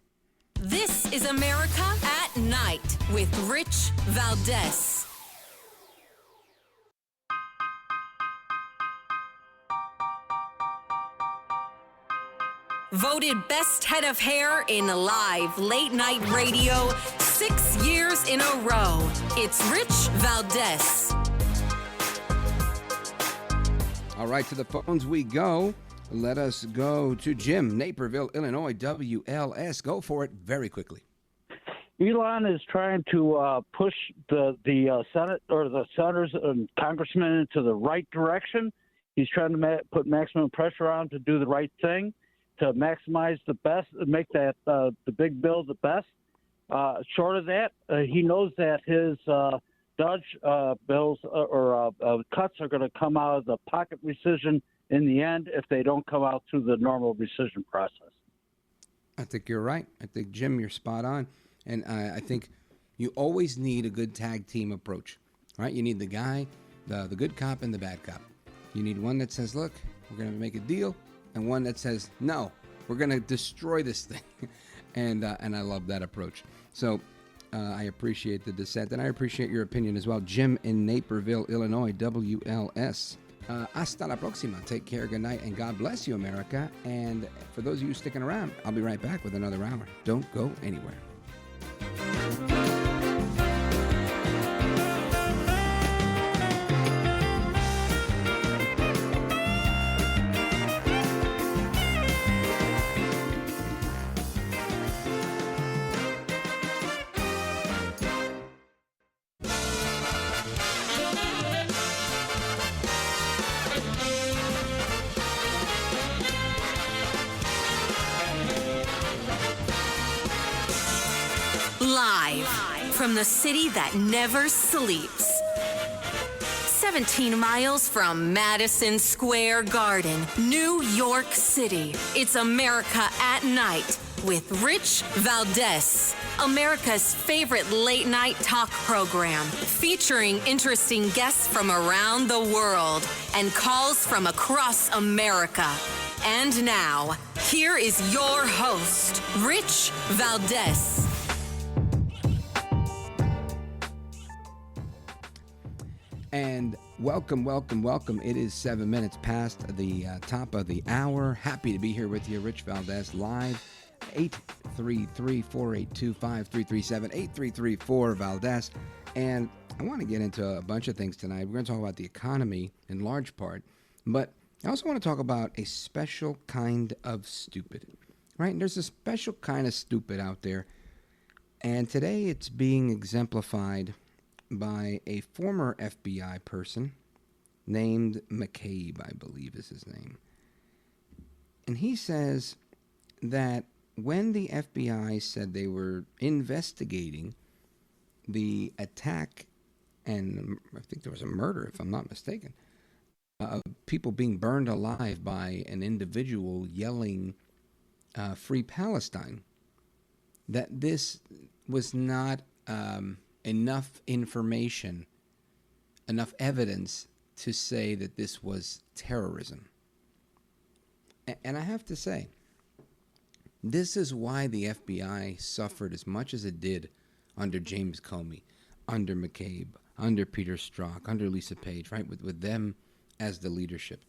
This is America at Night with Rich Valdez. Voted best head of hair in live late night radio 6 years in a row. It's Rich Valdez. All right, to the phones we go. Let us go to Jim, Naperville, Illinois, WLS. Go for it very quickly. Elon is trying to push the Senate or the senators and congressmen into the right direction. He's trying to put maximum pressure on to do the right thing, to maximize the best, make that the big bill the best. Short of that, he knows that his DOGE bills or cuts are going to come out of the pocket rescission in the end if they don't come out through the normal rescission process. I think you're right. I think, Jim, you're spot on. And I think you always need a good tag team approach, right? You need the guy, the good cop and the bad cop. You need one that says, look, we're going to make a deal, and one that says, no, we're going to destroy this thing. And I love that approach. So I appreciate the dissent, and I appreciate your opinion as well. Jim in Naperville, Illinois, WLS. Hasta la próxima. Take care, good night, and God bless you, America. And for those of you sticking around, I'll be right back with another hour. Don't go anywhere. Live from the city that never sleeps. 17 miles from Madison Square Garden, New York City. It's America at Night with Rich Valdez. America's favorite late night talk program featuring interesting guests from around the world and calls from across America. And now, here is your host, Rich Valdez. And welcome, welcome, welcome. It is 7 minutes past the top of the hour. Happy to be here with you, Rich Valdez, live. 833-482-5337, 8334-VALDEZ. And I want to get into a bunch of things tonight. We're going to talk about the economy in large part, but I also want to talk about a special kind of stupid, right? And there's a special kind of stupid out there, and today it's being exemplified by a former FBI person named McCabe, I believe is his name. And he says that when the FBI said they were investigating the attack, and I think there was a murder, if I'm not mistaken, of people being burned alive by an individual yelling, Free Palestine, that this was not enough information, enough evidence to say that this was terrorism. And I have to say, this is why the FBI suffered as much as it did under James Comey, under McCabe, under Peter Strzok, under Lisa Page, right, with them as the leadership.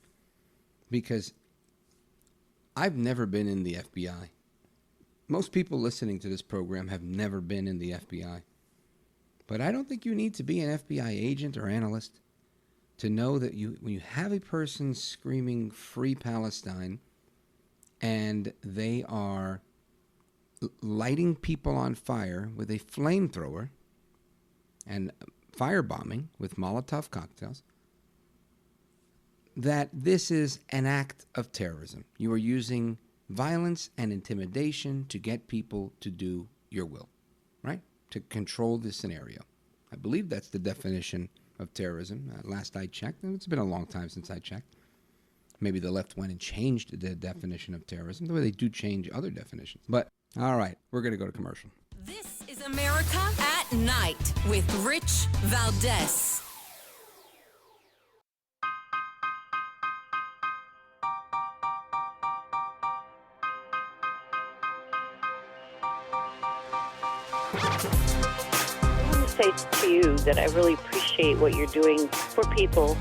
Because I've never been in the FBI. Most people listening to this program have never been in the FBI. But I don't think you need to be an FBI agent or analyst to know that when you have a person screaming Free Palestine and they are lighting people on fire with a flamethrower and firebombing with Molotov cocktails, that this is an act of terrorism. You are using violence and intimidation to get people to do your will, right? To control the scenario. I believe that's the definition of terrorism. Last I checked, and it's been a long time since I checked. Maybe the left went and changed the definition of terrorism, the way they do change other definitions. But, all right, we're going to go to commercial. This is America at Night with Rich Valdez. I want to say to you that I really appreciate what you're doing for people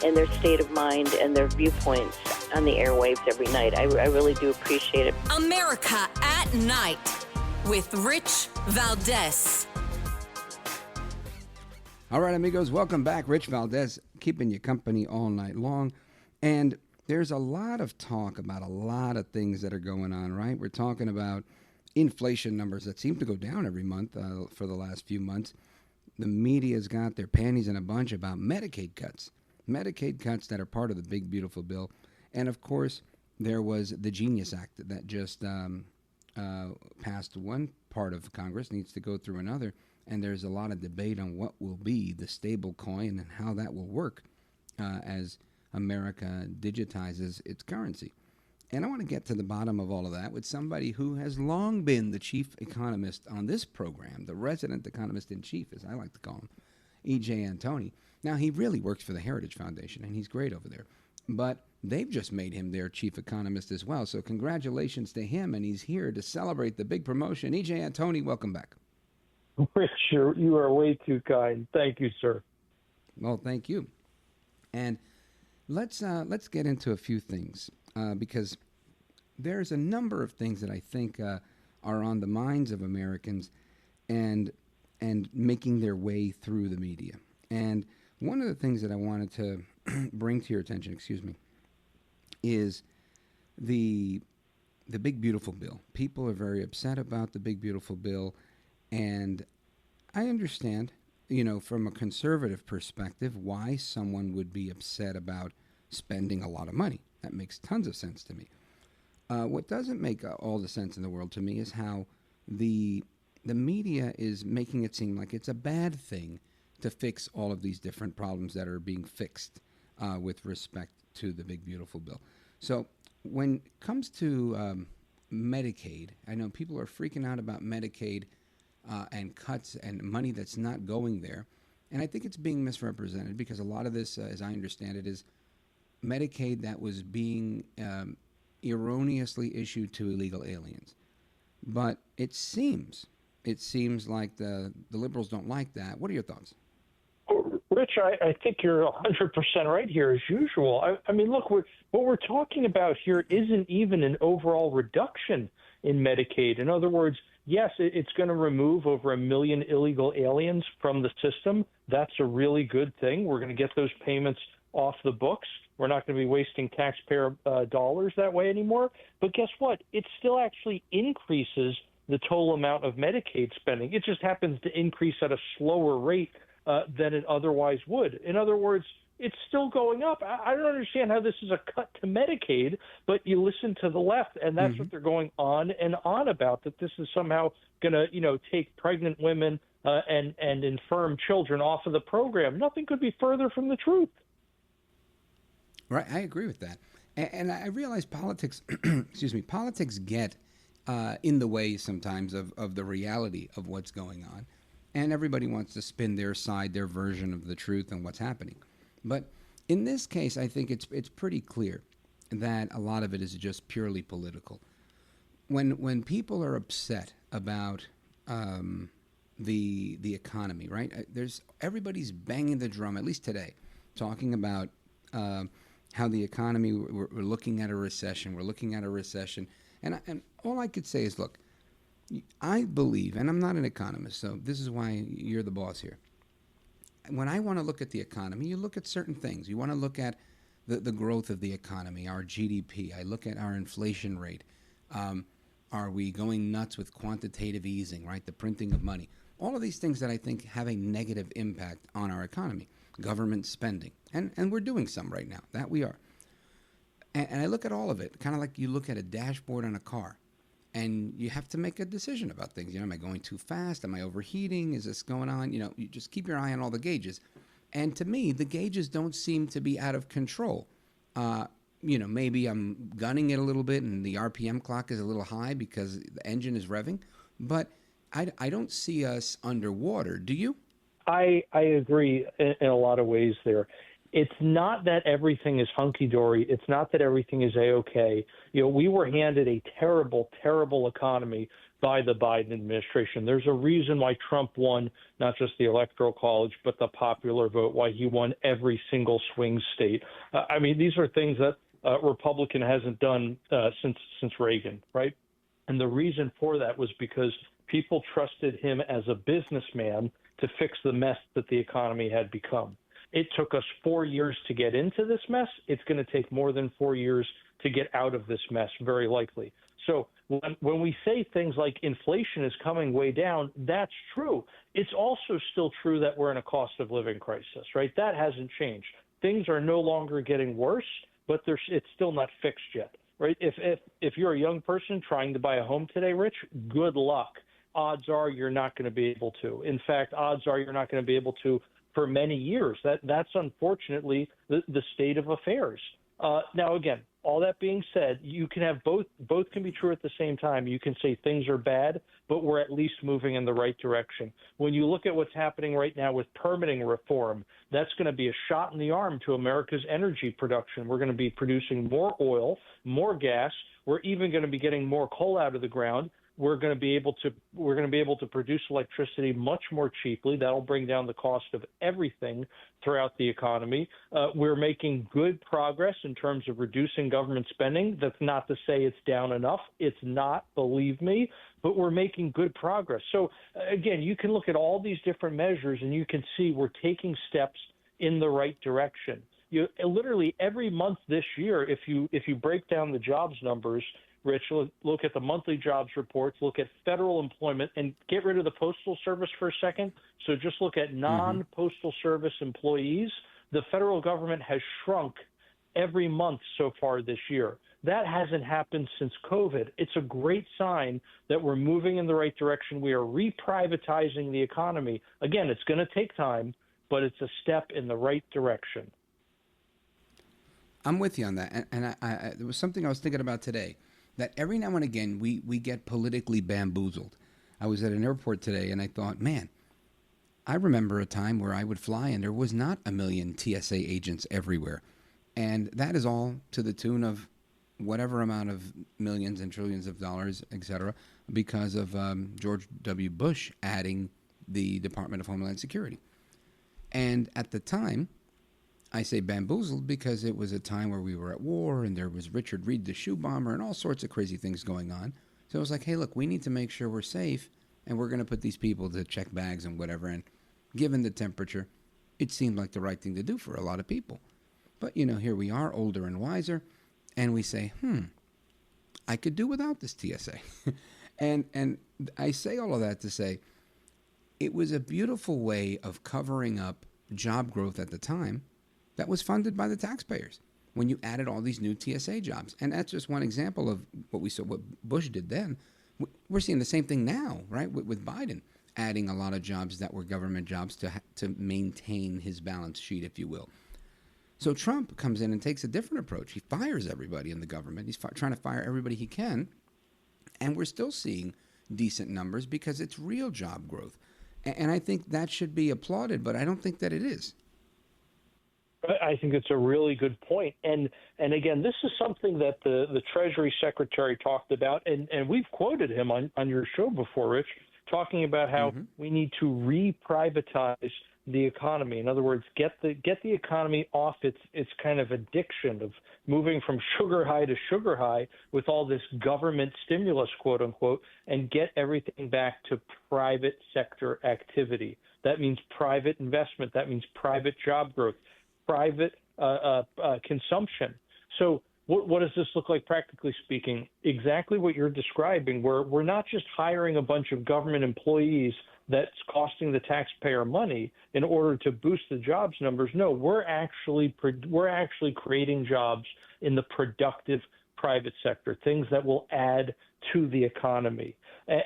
and their state of mind and their viewpoints on the airwaves every night. I really do appreciate it. America at Night with Rich Valdez. All right, amigos, welcome back. Rich Valdez, keeping you company all night long. And there's a lot of talk about a lot of things that are going on, right? We're talking about inflation numbers that seem to go down every month for the last few months. The media's got their panties in a bunch about Medicaid cuts that are part of the big, beautiful bill. And, of course, there was the Genius Act that just passed one part of Congress, needs to go through another. And there's a lot of debate on what will be the stable coin and how that will work as America digitizes its currency. And I want to get to the bottom of all of that with somebody who has long been the chief economist on this program, the resident economist in chief, as I like to call him, E.J. Antoni. Now, he really works for the Heritage Foundation, and he's great over there. But they've just made him their chief economist as well. So congratulations to him, and he's here to celebrate the big promotion. E.J. Antoni, welcome back. Rich, you are way too kind. Thank you, sir. Well, thank you. And let's get into a few things. Because there's a number of things that I think are on the minds of Americans and making their way through the media. And one of the things that I wanted to bring to your attention, is the big, beautiful bill. People are very upset about the big, beautiful bill. And I understand, from a conservative perspective, why someone would be upset about spending a lot of money. That makes tons of sense to me. What doesn't make all the sense in the world to me is how the media is making it seem like it's a bad thing to fix all of these different problems that are being fixed with respect to the big, beautiful bill. So when it comes to Medicaid, I know people are freaking out about Medicaid and cuts and money that's not going there. And I think it's being misrepresented because a lot of this, as I understand it, is Medicaid that was being erroneously issued to illegal aliens. But it seems like the liberals don't like that. What are your thoughts? Rich, I think you're 100% right here, as usual. I mean, look, what we're talking about here isn't even an overall reduction in Medicaid. In other words, yes, it's going to remove over 1 million illegal aliens from the system. That's a really good thing. We're going to get those payments off the books. We're not going to be wasting taxpayer dollars that way anymore. But guess what? It still actually increases the total amount of Medicaid spending. It just happens to increase at a slower rate than it otherwise would. In other words, it's still going up. I don't understand how this is a cut to Medicaid, but you listen to the left, and that's what they're going on and on about, that this is somehow going to, take pregnant women and infirm children off of the program. Nothing could be further from the truth. Right, I agree with that. And I realize politics, politics get in the way sometimes of the reality of what's going on. And everybody wants to spin their side, their version of the truth and what's happening. But in this case, I think it's pretty clear that a lot of it is just purely political. When people are upset about the economy, right? Everybody's banging the drum, at least today, talking about how the economy, we're looking at a recession. We're looking at a recession. And all I could say is, look, I believe, and I'm not an economist, so this is why you're the boss here. When I want to look at the economy, you look at certain things. You want to look at the growth of the economy, our GDP. I look at our inflation rate. Are we going nuts with quantitative easing, right? The printing of money. All of these things that I think have a negative impact on our economy. Government spending. And we're doing some right now. That we are. And I look at all of it, kind of like you look at a dashboard on a car. And you have to make a decision about things. Am I going too fast? Am I overheating? Is this going on? You just keep your eye on all the gauges. And to me, the gauges don't seem to be out of control. Maybe I'm gunning it a little bit and the RPM clock is a little high because the engine is revving. But I don't see us underwater. Do you? I agree in a lot of ways there. It's not that everything is hunky-dory. It's not that everything is A-OK. We were handed a terrible, terrible economy by the Biden administration. There's a reason why Trump won not just the Electoral College, but the popular vote, why he won every single swing state. These are things that Republican hasn't done since Reagan, right? And the reason for that was because people trusted him as a businessman to fix the mess that the economy had become. It took us 4 years to get into this mess. It's going to take more than 4 years to get out of this mess, very likely. So when we say things like inflation is coming way down, that's true. It's also still true that we're in a cost of living crisis, right? That hasn't changed. Things are no longer getting worse, but it's still not fixed yet, right? If you're a young person trying to buy a home today, Rich, good luck. Odds are you're not going to be able to. In fact, odds are you're not going to be able to for many years. That's unfortunately the state of affairs. Now, again, all that being said, you can have both can be true at the same time. You can say things are bad, but we're at least moving in the right direction. When you look at what's happening right now with permitting reform, that's going to be a shot in the arm to America's energy production. We're going to be producing more oil, more gas. We're even going to be getting more coal out of the ground. We're going to be able to produce electricity much more cheaply. That'll bring down the cost of everything throughout the economy. We're making good progress in terms of reducing government spending. That's not to say it's down enough. It's not, believe me, but we're making good progress. So again, you can look at all these different measures and you can see we're taking steps in the right direction. Literally every month this year, if you break down the jobs numbers, Rich, look at the monthly jobs reports, look at federal employment, and get rid of the Postal Service for a second. So just look at non-Postal Service employees. The federal government has shrunk every month so far this year. That hasn't happened since COVID. It's a great sign that we're moving in the right direction. We are reprivatizing the economy. Again, it's going to take time, but it's a step in the right direction. I'm with you on that. And there was something I was thinking about today. That every now and again we get politically bamboozled. I was at an airport today and I thought, man, I remember a time where I would fly and there was not 1 million TSA agents everywhere. And that is all to the tune of whatever amount of millions and trillions of dollars, et cetera, because of George W. Bush adding the Department of Homeland Security. And at the time, I say bamboozled because it was a time where we were at war and there was Richard Reed, the shoe bomber, and all sorts of crazy things going on. So it was like, hey, look, we need to make sure we're safe, and we're going to put these people to check bags and whatever. And given the temperature, it seemed like the right thing to do for a lot of people. But, here we are, older and wiser, and we say, I could do without this TSA. and I say all of that to say it was a beautiful way of covering up job growth at the time that was funded by the taxpayers when you added all these new TSA jobs. And that's just one example of what we saw, what Bush did then. We're seeing the same thing now, right, with Biden adding a lot of jobs that were government jobs to maintain his balance sheet, if you will. So Trump comes in and takes a different approach. He fires everybody in the government. He's trying to fire everybody he can. And we're still seeing decent numbers because it's real job growth. And I think that should be applauded, but I don't think that it is. I think it's a really good point. And again, this is something that the Treasury Secretary talked about, and we've quoted him on your show before, Rich, talking about how we need to re-privatize the economy. In other words, get the economy off its kind of addiction of moving from sugar high to sugar high with all this government stimulus, quote unquote, and get everything back to private sector activity. That means private investment. That means private job growth, private consumption. So what does this look like practically speaking? Exactly what you're describing, where we're not just hiring a bunch of government employees that's costing the taxpayer money in order to boost the jobs numbers. No, we're actually creating jobs in the productive private sector, things that will add to the economy.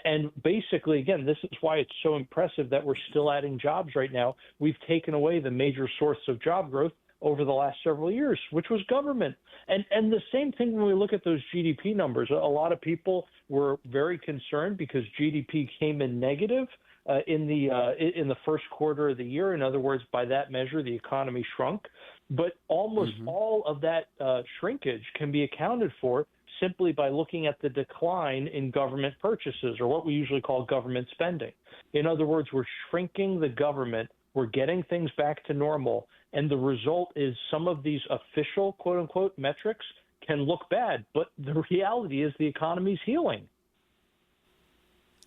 And basically, again, this is why it's so impressive that we're still adding jobs right now. We've taken away the major source of job growth over the last several years, which was government. And the same thing when we look at those GDP numbers. A lot of people were very concerned because GDP came in negative in the first quarter of the year. In other words, by that measure, the economy shrunk. But almost all of that shrinkage can be accounted for simply by looking at the decline in government purchases, or what we usually call government spending. In other words, we're shrinking the government, we're getting things back to normal, and the result is some of these official, quote-unquote, metrics can look bad, but the reality is the economy's healing.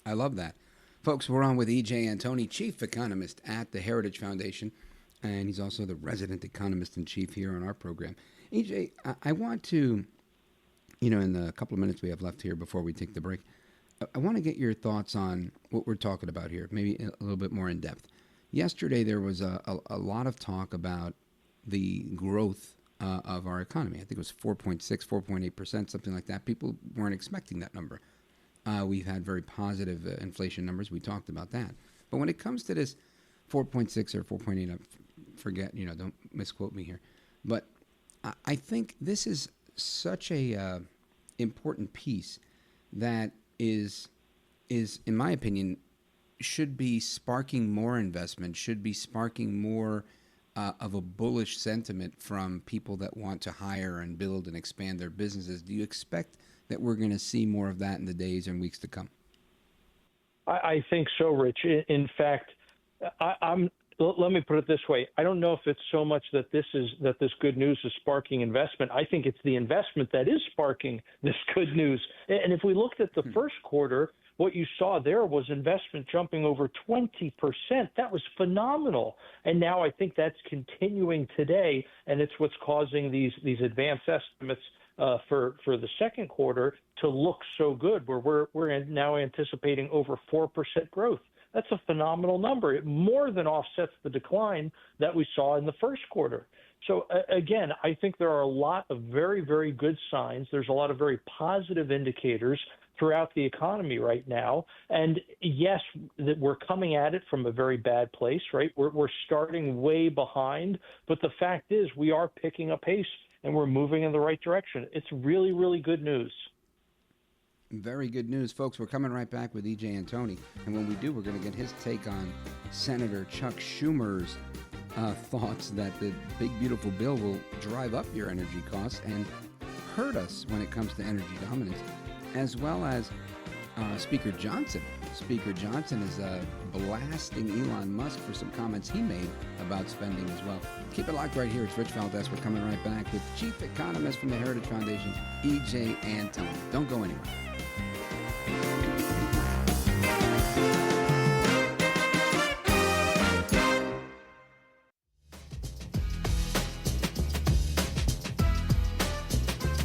I love that. Folks, we're on with E.J. Antoni, Chief Economist at the Heritage Foundation, and he's also the resident economist-in-chief here on our program. E.J., I want to, in the couple of minutes we have left here before we take the break, I want to get your thoughts on what we're talking about here, maybe a little bit more in depth. Yesterday, there was a lot of talk about the growth of our economy. I think it was 4.6, 4.8%, something like that. People weren't expecting that number. We've had very positive inflation numbers. We talked about that. But when it comes to this 4.6 or 4.8, I forget, don't misquote me here. But I think this is such a important piece that is, in my opinion, should be sparking more investment, should be sparking more of a bullish sentiment from people that want to hire and build and expand their businesses. Do you expect that we're going to see more of that in the days and weeks to come? I think so, Rich. In fact, let me put it this way. I don't know if it's so much that this good news is sparking investment. I think it's the investment that is sparking this good news. And if we looked at the first quarter, what you saw there was investment jumping over 20%. That was phenomenal. And now I think that's continuing today, and it's what's causing these advanced estimates for the second quarter to look so good, where we're now anticipating over 4% growth. That's a phenomenal number. It more than offsets the decline that we saw in the first quarter. So again, I think there are a lot of very, very good signs. There's a lot of very positive indicators throughout the economy right now. And yes, that we're coming at it from a very bad place, right? We're starting way behind, but the fact is we are picking up pace and we're moving in the right direction. It's really, really good news. Very good news, folks. We're coming right back with E.J. Antoni. And when we do, we're going to get his take on Senator Chuck Schumer's thoughts that the big, beautiful bill will drive up your energy costs and hurt us when it comes to energy dominance, as well as Speaker Johnson. Speaker Johnson is blasting Elon Musk for some comments he made about spending as well. Keep it locked right here. It's Rich Valdez. We're coming right back with Chief Economist from the Heritage Foundation, E.J. Antoni. Don't go anywhere.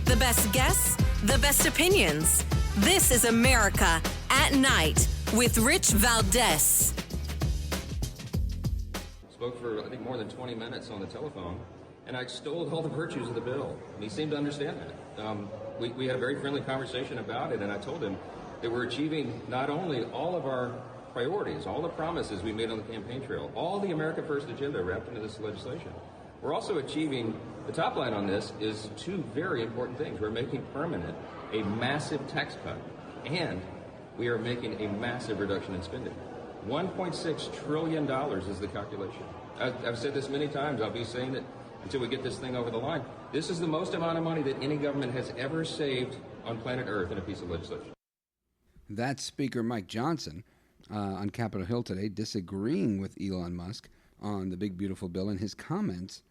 The best guests, the best opinions. This is America at Night with Rich Valdez. Spoke for, I think, more than 20 minutes on the telephone, and I extolled all the virtues of the bill, and he seemed to understand that. We had a very friendly conversation about it, and I told him that we're achieving not only all of our priorities, all the promises we made on the campaign trail, all the America First agenda wrapped into this legislation. We're also achieving, the top line on this is two very important things. We're making permanent a massive tax cut, and we are making a massive reduction in spending. $1.6 trillion is the calculation. I've said this many times. I'll be saying it until we get this thing over the line. This is the most amount of money that any government has ever saved on planet Earth in a piece of legislation. That's Speaker Mike Johnson on Capitol Hill today, disagreeing with Elon Musk on the big, beautiful bill and his comments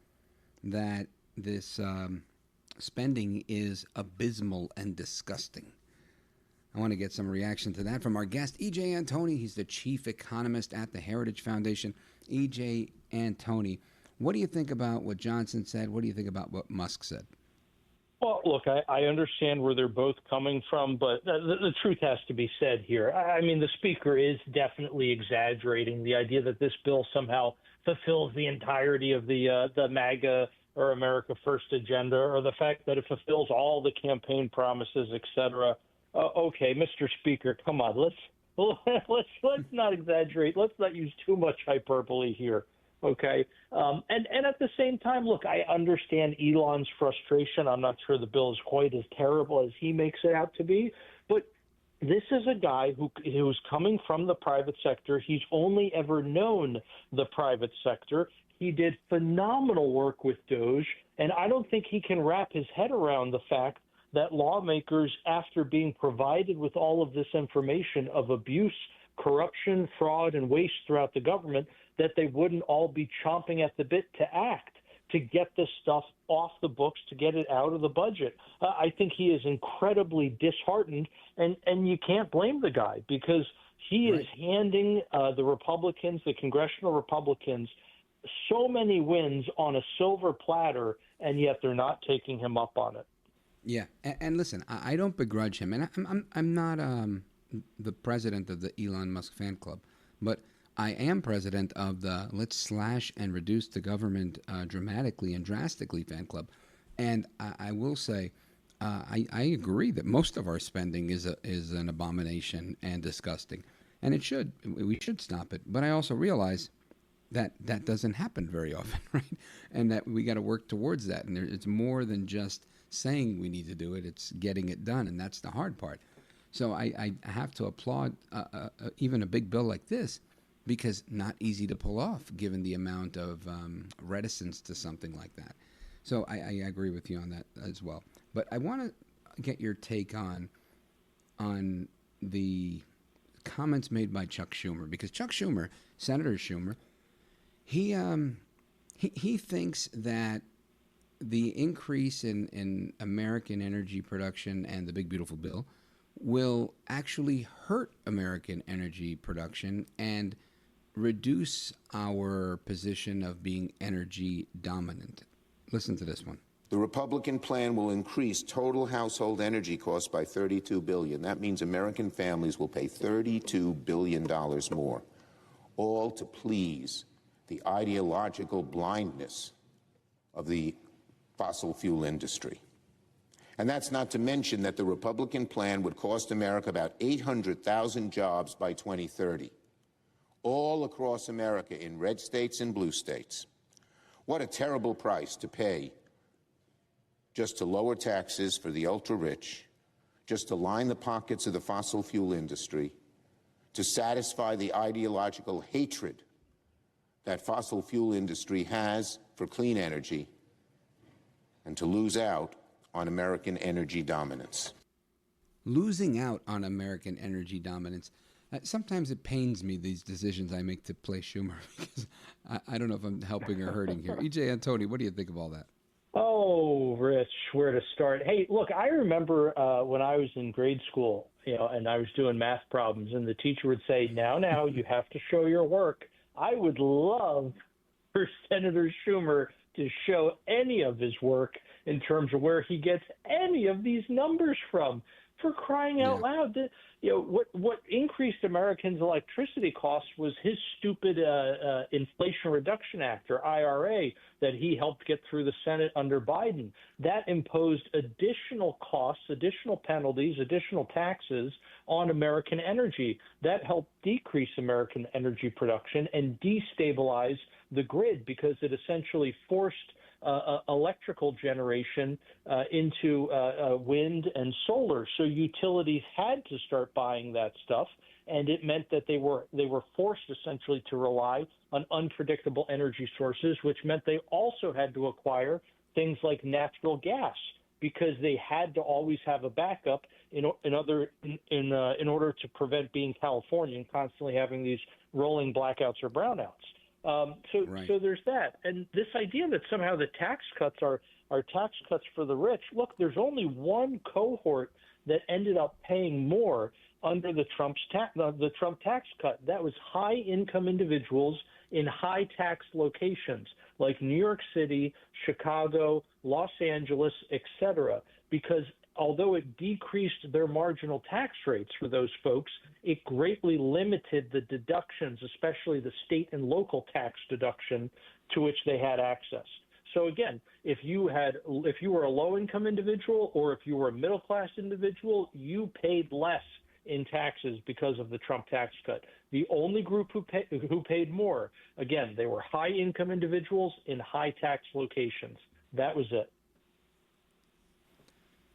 that this spending is abysmal and disgusting. I want to get some reaction to that from our guest, E.J. Antoni. He's the chief economist at the Heritage Foundation. E.J. Antoni, what do you think about what Johnson said? What do you think about what Musk said? Well, look, I understand where they're both coming from, but the truth has to be said here. I mean, the speaker is definitely exaggerating the idea that this bill somehow fulfills the entirety of the MAGA or America First agenda, or the fact that it fulfills all the campaign promises, et cetera. Okay, Mr. Speaker, come on, let's not exaggerate. Let's not use too much hyperbole here. Okay. And at the same time, look, I understand Elon's frustration. I'm not sure the bill is quite as terrible as he makes it out to be. But this is a guy who's coming from the private sector. He's only ever known the private sector. He did phenomenal work with DOGE. And I don't think he can wrap his head around the fact that lawmakers, after being provided with all of this information of abuse, corruption, fraud, and waste throughout the government, that they wouldn't all be chomping at the bit to act, to get this stuff off the books, to get it out of the budget. I think he is incredibly disheartened, and you can't blame the guy, because he is handing the Republicans, the congressional Republicans, so many wins on a silver platter, and yet they're not taking him up on it. Yeah, and listen, I don't begrudge him, and I'm not the president of the Elon Musk fan club, but I am president of the Let's Slash and Reduce the Government Dramatically and Drastically fan club, and I will say I agree that most of our spending is an abomination and disgusting, and we should stop it. But I also realize that doesn't happen very often, right? And that we got to work towards that, and it's more than just saying we need to do it; it's getting it done, and that's the hard part. So I have to applaud even a big bill like this, because not easy to pull off given the amount of reticence to something like that. So I agree with you on that as well. But I want to get your take on the comments made by Chuck Schumer, because Chuck Schumer, Senator Schumer, he thinks that the increase in American energy production and the big beautiful bill will actually hurt American energy production and reduce our position of being energy dominant. Listen to this one. The Republican plan will increase total household energy costs by $32 billion. That means American families will pay $32 billion more, all to please the ideological blindness of the fossil fuel industry. And that's not to mention that the Republican plan would cost America about 800,000 jobs by 2030, all across America in red states and blue states. What a terrible price to pay just to lower taxes for the ultra-rich, just to line the pockets of the fossil fuel industry, to satisfy the ideological hatred that fossil fuel industry has for clean energy, and to lose out on American energy dominance. Losing out on American energy dominance. Sometimes it pains me, these decisions I make to play Schumer, because I don't know if I'm helping or hurting here. E.J. Antoni, what do you think of all that? Oh, Rich, where to start. Hey, look, I remember when I was in grade school, and I was doing math problems, and the teacher would say, now, you have to show your work. I would love for Senator Schumer to show any of his work in terms of where he gets any of these numbers from. For crying out loud, what increased Americans' electricity costs was his stupid Inflation Reduction Act, or IRA, that he helped get through the Senate under Biden. That imposed additional costs, additional penalties, additional taxes on American energy. That helped decrease American energy production and destabilize the grid because it essentially forced electrical generation into wind and solar. So utilities had to start buying that stuff, and it meant that they were forced essentially to rely on unpredictable energy sources, which meant they also had to acquire things like natural gas because they had to always have a backup in order to prevent being California and constantly having these rolling blackouts or brownouts. So there's that. And this idea that somehow the tax cuts are tax cuts for the rich. Look, there's only one cohort that ended up paying more under the Trump tax cut. That was high-income individuals in high-tax locations like New York City, Chicago, Los Angeles, etc., because although it decreased their marginal tax rates for those folks, it greatly limited the deductions, especially the state and local tax deduction to which they had access. So again, if you were a low-income individual or if you were a middle-class individual, you paid less in taxes because of the Trump tax cut. The only group who paid more, again, they were high-income individuals in high-tax locations. That was it.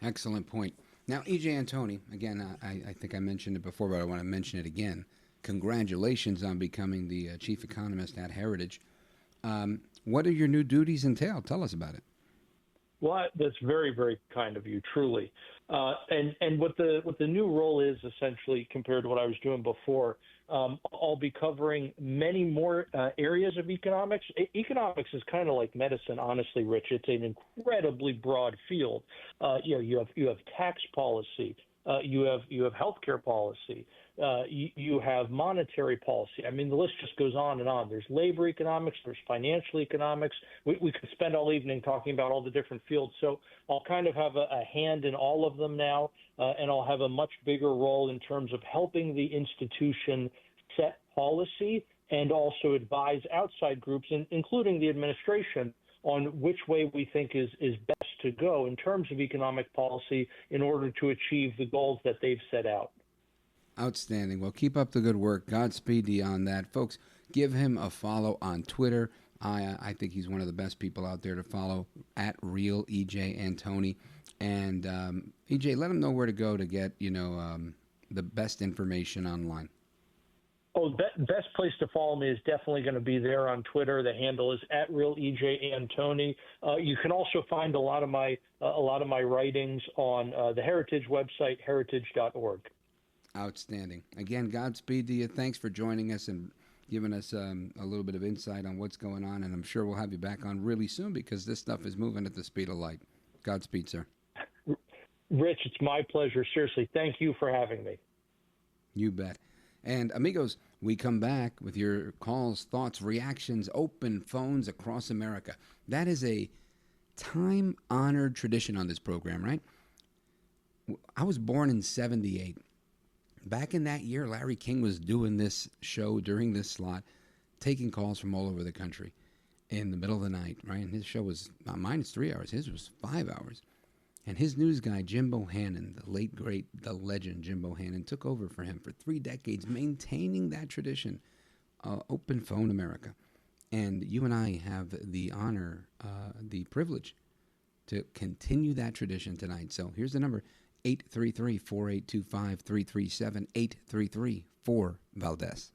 Excellent point. Now, E.J. Antoni, again, I think I mentioned it before, but I want to mention it again. Congratulations on becoming the chief economist at Heritage. What do your new duties entail? Tell us about it. Well, that's very, very kind of you, truly. And what the new role is essentially compared to what I was doing before, I'll be covering many more areas of economics. Economics is kind of like medicine, honestly, Rich. It's an incredibly broad field. You have tax policy, you have healthcare policy, you have monetary policy. I mean, the list just goes on and on. There's labor economics, there's financial economics. We could spend all evening talking about all the different fields. So I'll kind of have a hand in all of them now, and I'll have a much bigger role in terms of helping the institution set policy and also advise outside groups, including the administration, on which way we think is best to go in terms of economic policy in order to achieve the goals that they've set out. Outstanding. Well, keep up the good work. Godspeed to you on that. Folks, give him a follow on Twitter. I think he's one of the best people out there to follow, at Real E.J. Antoni. And E.J., let him know where to go to get, the best information online. Oh, the best place to follow me is definitely going to be there on Twitter. The handle is at Real E.J. Antoni. You can also find a lot of my writings on the Heritage website, heritage.org. Outstanding. Again, Godspeed to you. Thanks for joining us and giving us a little bit of insight on what's going on. And I'm sure we'll have you back on really soon because this stuff is moving at the speed of light. Godspeed, sir. Rich, it's my pleasure. Seriously, thank you for having me. You bet. And amigos, we come back with your calls, thoughts, reactions, open phones across America. That is a time-honored tradition on this program, right? I was born in 1978. Back in that year, Larry King was doing this show during this slot, taking calls from all over the country in the middle of the night, right? And his show was, mine is 3 hours, his was 5 hours. And his news guy, Jim Bohannon, the late, great, the legend Jim Bohannon, took over for him for 3 decades, maintaining that tradition, Open Phone America. And you and I have the honor, the privilege to continue that tradition tonight. So here's the number, 833-4825-337, 833-4-VALDEZ.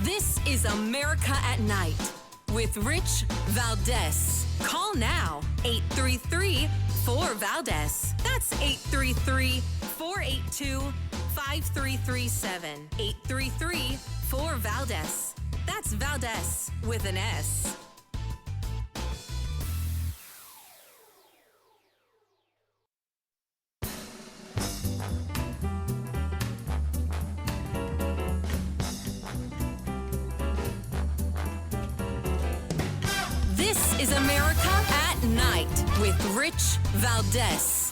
This is America at Night with Rich Valdez. Call now, 833-4-VALDEZ. That's 833-482-5337. 833-4-VALDEZ. That's Valdez with an S. This is America at Night with Rich Valdez.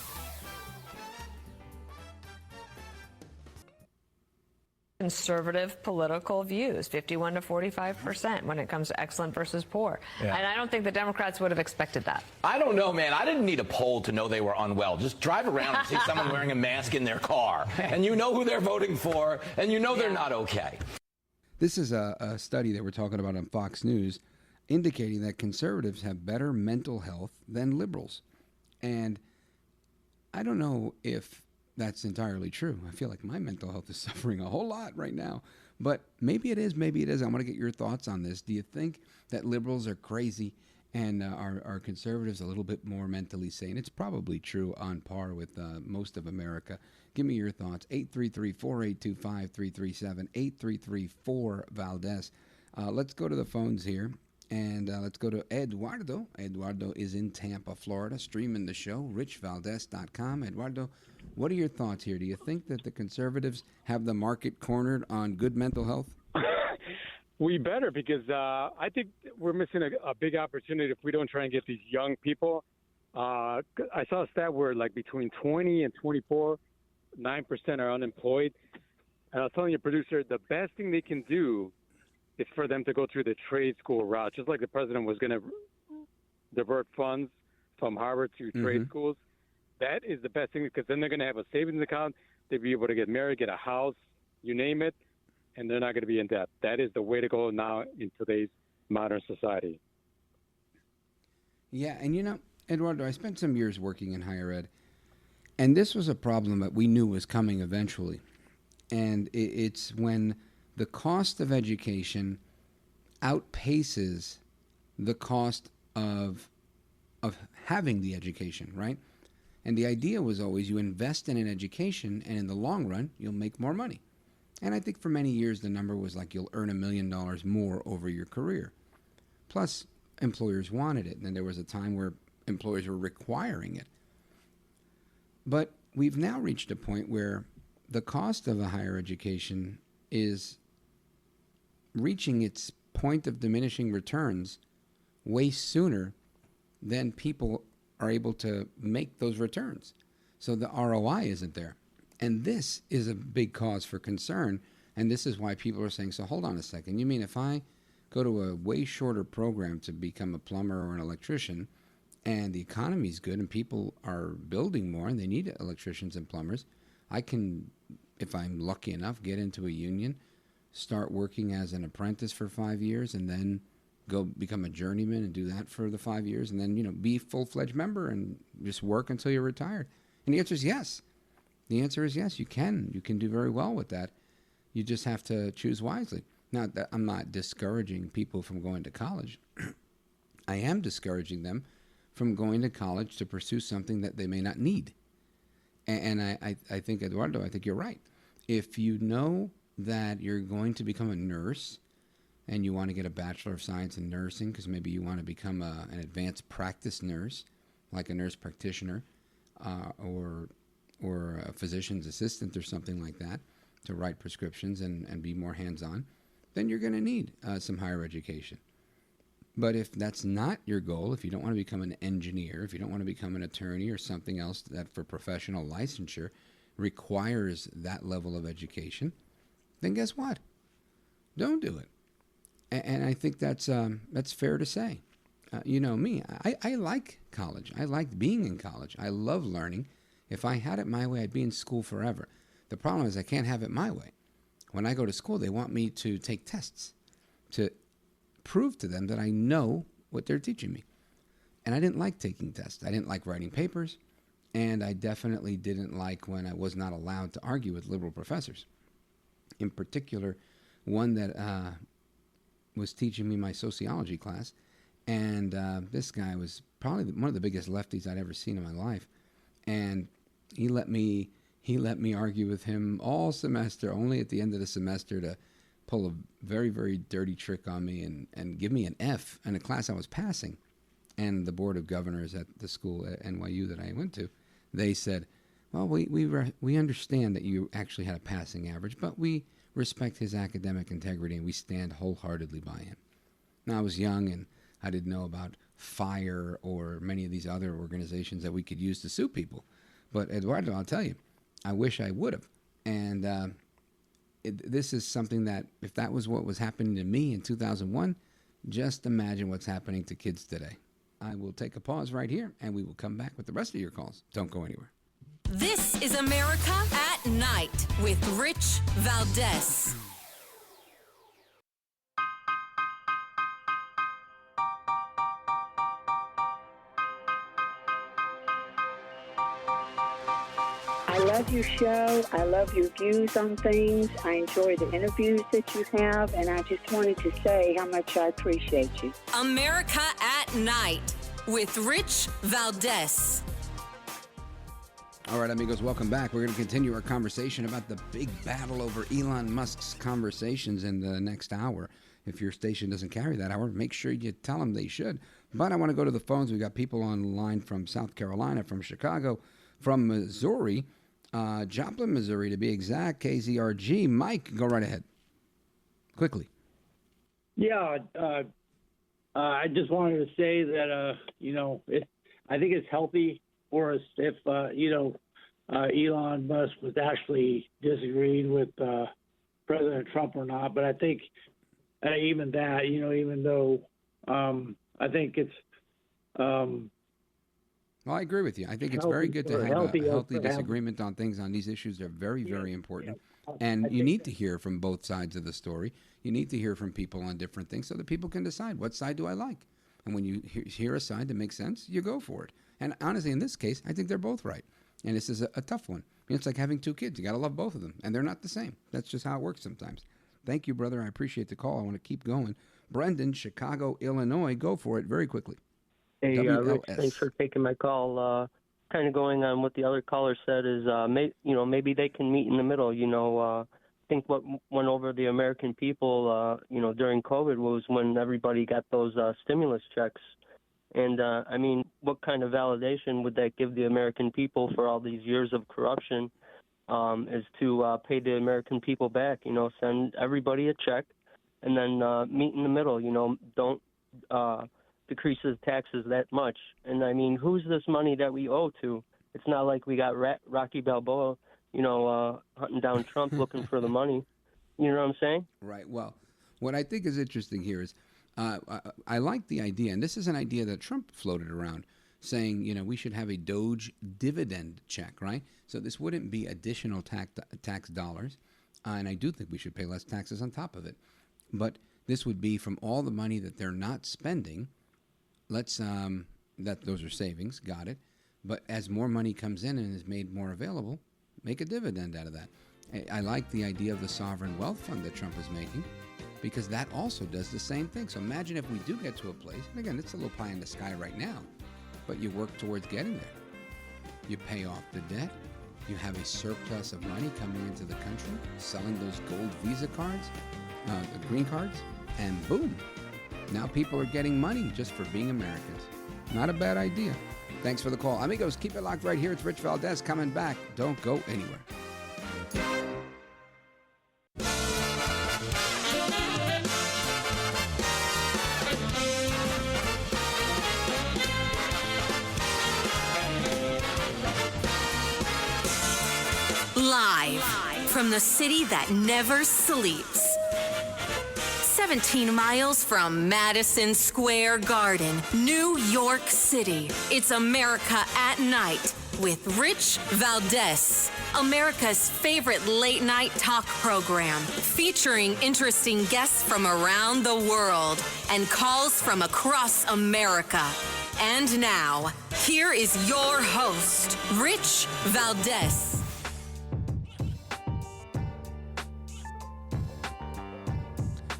Conservative political views, 51 to 45% when it comes to excellent versus poor. Yeah. And I don't think the Democrats would have expected that. I don't know, man. I didn't need a poll to know they were unwell. Just drive around and see someone wearing a mask in their car, and you know who they're voting for, and you know they're not okay. This is a study that we're talking about on Fox News indicating that conservatives have better mental health than liberals. And I don't know if that's entirely true. I feel like my mental health is suffering a whole lot right now. But maybe it is, maybe it isn't. I want to get your thoughts on this. Do you think that liberals are crazy and are conservatives a little bit more mentally sane? It's probably true, on par with most of America. Give me your thoughts. 833-482-5337, 833-4-VALDEZ. Let's go to the phones here, and let's go to Eduardo. Eduardo is in Tampa, Florida, streaming the show, richvaldez.com. Eduardo, what are your thoughts here? Do you think that the conservatives have the market cornered on good mental health? We better, because I think we're missing a big opportunity if we don't try and get these young people. I saw a stat where like between 20 and 24, 9% are unemployed. And I was telling your producer, the best thing they can do is for them to go through the trade school route, just like the president was going to divert funds from Harvard to trade schools. That is the best thing, because then they're going to have a savings account. They'll be able to get married, get a house, you name it, and they're not going to be in debt. That is the way to go now in today's modern society. Yeah, and you know, Eduardo, I spent some years working in higher ed, and this was a problem that we knew was coming eventually. And it's when the cost of education outpaces the cost of having the education, right? And the idea was always you invest in an education, and in the long run, you'll make more money. And I think for many years, the number was like you'll earn $1 million more over your career. Plus, employers wanted it. And then there was a time where employers were requiring it. But we've now reached a point where the cost of a higher education is reaching its point of diminishing returns way sooner than people are able to make those returns. So the ROI isn't there. And this is a big cause for concern. And this is why people are saying, so hold on a second. You mean if I go to a way shorter program to become a plumber or an electrician, and the economy's good and people are building more and they need electricians and plumbers, I can, if I'm lucky enough, get into a union, start working as an apprentice for 5 years, and then go become a journeyman and do that for the 5 years, and then, you know, be a full-fledged member and just work until you're retired? And the answer is yes. The answer is yes, you can. You can do very well with that. You just have to choose wisely. Now, I'm not discouraging people from going to college. I am discouraging them from going to college to pursue something that they may not need. And I think, Eduardo, I think you're right. If you know that you're going to become a nurse and you want to get a Bachelor of Science in Nursing because maybe you want to become an advanced practice nurse, like a nurse practitioner, or a physician's assistant or something like that, to write prescriptions and be more hands-on, then you're going to need some higher education. But if that's not your goal, if you don't want to become an engineer, if you don't want to become an attorney or something else that for professional licensure requires that level of education, then guess what? Don't do it. And I think that's fair to say. You know me, I like college. I like being in college. I love learning. If I had it my way, I'd be in school forever. The problem is I can't have it my way. When I go to school, they want me to take tests to prove to them that I know what they're teaching me. And I didn't like taking tests. I didn't like writing papers. And I definitely didn't like when I was not allowed to argue with liberal professors. In particular, one that was teaching me my sociology class. And this guy was probably one of the biggest lefties I'd ever seen in my life. And he let me argue with him all semester, only at the end of the semester to pull a very, very dirty trick on me and give me an F in a class I was passing. And the board of governors at the school at NYU that I went to, they said, well, we understand that you actually had a passing average, but we respect his academic integrity and we stand wholeheartedly by him. Now, I was young and I didn't know about FIRE or many of these other organizations that we could use to sue people. But Eduardo, I'll tell you, I wish I would have. And this is something that, if that was what was happening to me in 2001, just imagine what's happening to kids today. I will take a pause right here, and we will come back with the rest of your calls. Don't go anywhere. This is America at Night with Rich Valdez. I love your show. I love your views on things. I enjoy the interviews that you have, and I just wanted to say how much I appreciate you. America at Night with Rich Valdez. All right, amigos, welcome back. We're going to continue our conversation about the big battle over Elon Musk's conversations in the next hour. If your station doesn't carry that hour, make sure you tell them they should. But I want to go to the phones. We've got people on the line from South Carolina, from Chicago, from Missouri, Joplin, Missouri, to be exact, KZRG. Mike, go right ahead. Quickly. Yeah, I just wanted to say that, I think it's healthy for us if, Elon Musk was actually disagreeing with President Trump or not. But I think even that, even though I think it's Well, I agree with you. I think it's very good to have a healthy disagreement on things on these issues. They're very, very important. And you need to hear from both sides of the story. You need to hear from people on different things so that people can decide, what side do I like? And when you hear a side that makes sense, you go for it. And honestly, in this case, I think they're both right. And this is a tough one. It's like having two kids. You got to love both of them. And they're not the same. That's just how it works sometimes. Thank you, brother. I appreciate the call. I want to keep going. Brendan, Chicago, Illinois. Go for it very quickly. Hey, Rich, thanks for taking my call. Kind of going on what the other caller said is, maybe they can meet in the middle. I think what went over the American people, during COVID was when everybody got those stimulus checks. And, what kind of validation would that give the American people for all these years of corruption is to pay the American people back, send everybody a check and then meet in the middle, don't decrease the taxes that much. And who's this money that we owe to? It's not like we got Rocky Balboa, hunting down Trump looking for the money. You know what I'm saying? Right. Well, what I think is interesting here is I like the idea, and this is an idea that Trump floated around, saying, we should have a DOGE dividend check, right? So this wouldn't be additional tax dollars, and I do think we should pay less taxes on top of it. But this would be from all the money that they're not spending. Those are savings, got it. But as more money comes in and is made more available, make a dividend out of that. I like the idea of the sovereign wealth fund that Trump is making, because that also does the same thing. So imagine if we do get to a place, and again, it's a little pie in the sky right now, but you work towards getting there. You pay off the debt. You have a surplus of money coming into the country, selling those gold Visa cards, the green cards, and boom. Now people are getting money just for being Americans. Not a bad idea. Thanks for the call. Amigos, keep it locked right here. It's Rich Valdez coming back. Don't go anywhere. Live from the city that never sleeps. 17 miles from Madison Square Garden, New York City. It's America at Night with Rich Valdez. America's favorite late night talk program, featuring interesting guests from around the world and calls from across America. And now, here is your host, Rich Valdez.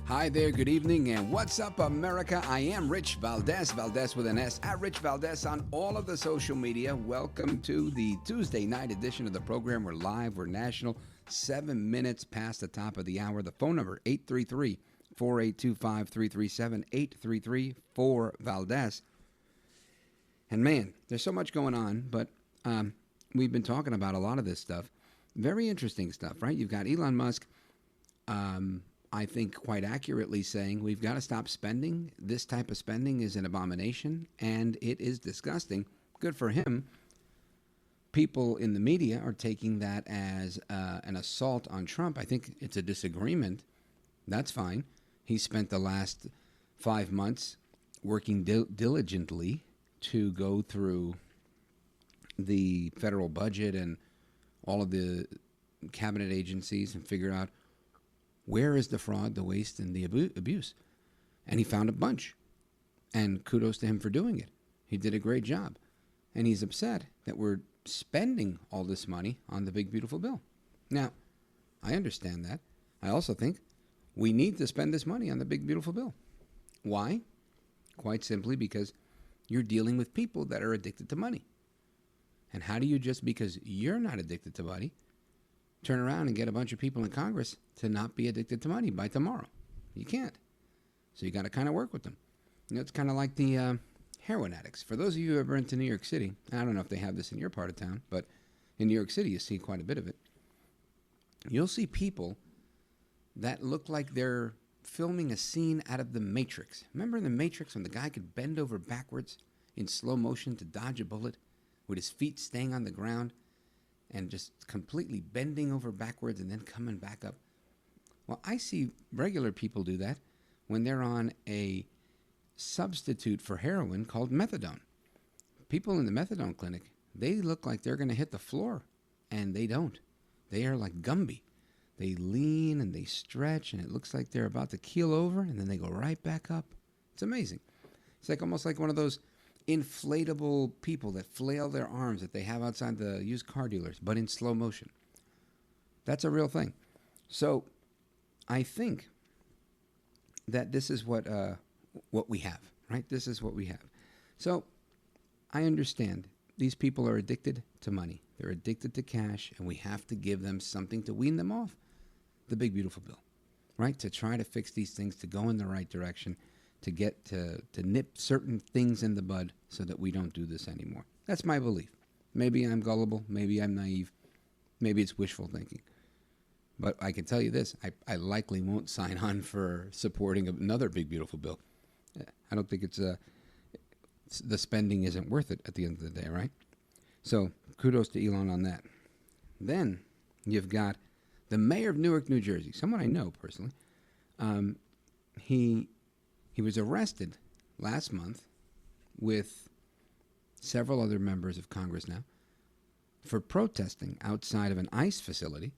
Hi there, good evening, and what's up, America? I am Rich Valdez, Valdez with an S, at Rich Valdez on all of the social media. Welcome to the Tuesday night edition of the program. We're live, we're national, 7 minutes past the top of the hour. The phone number, 833-482-5337, 833-4-Valdez. And man, there's so much going on, but we've been talking about a lot of this stuff. Very interesting stuff, right? You've got Elon Musk I think quite accurately saying we've got to stop spending. This type of spending is an abomination, and it is disgusting. Good for him. People in the media are taking that as an assault on Trump. I think it's a disagreement. That's fine. He spent the last 5 months working diligently to go through the federal budget and all of the cabinet agencies and figure out where is the fraud, the waste, and the abuse. And he found a bunch. And kudos to him for doing it. He did a great job. And he's upset that we're spending all this money on the big, beautiful bill. Now, I understand that. I also think we need to spend this money on the big, beautiful bill. Why? Quite simply because you're dealing with people that are addicted to money. And how do you, just because you're not addicted to money, turn around and get a bunch of people in Congress to not be addicted to money by tomorrow? You can't. So you got to kind of work with them. You know, it's kind of like the heroin addicts. For those of you who have been to New York City, I don't know if they have this in your part of town, but in New York City you see quite a bit of it. You'll see people that look like they're filming a scene out of The Matrix. Remember in The Matrix when the guy could bend over backwards in slow motion to dodge a bullet with his feet staying on the ground and just completely bending over backwards and then coming back up? Well, I see regular people do that when they're on a substitute for heroin called methadone. People in the methadone clinic, they look like they're going to hit the floor, and they don't. They are like Gumby. They lean and they stretch, and it looks like they're about to keel over, and then they go right back up. It's amazing. It's like almost like one of those inflatable people that flail their arms that they have outside the used car dealers, but in slow motion. That's a real thing. So I think that this is what we have, right? This is what we have. So I understand these people are addicted to money. They're addicted to cash, and we have to give them something to wean them off the big, beautiful bill, right? To try to fix these things, to go in the right direction, to get to nip certain things in the bud so that we don't do this anymore. That's my belief. Maybe I'm gullible. Maybe I'm naive. Maybe it's wishful thinking. But I can tell you this, I likely won't sign on for supporting another big, beautiful bill. I don't think the spending isn't worth it at the end of the day, right? So kudos to Elon on that. Then you've got the mayor of Newark, New Jersey, someone I know personally. He was arrested last month with several other members of Congress now for protesting outside of an ICE facility.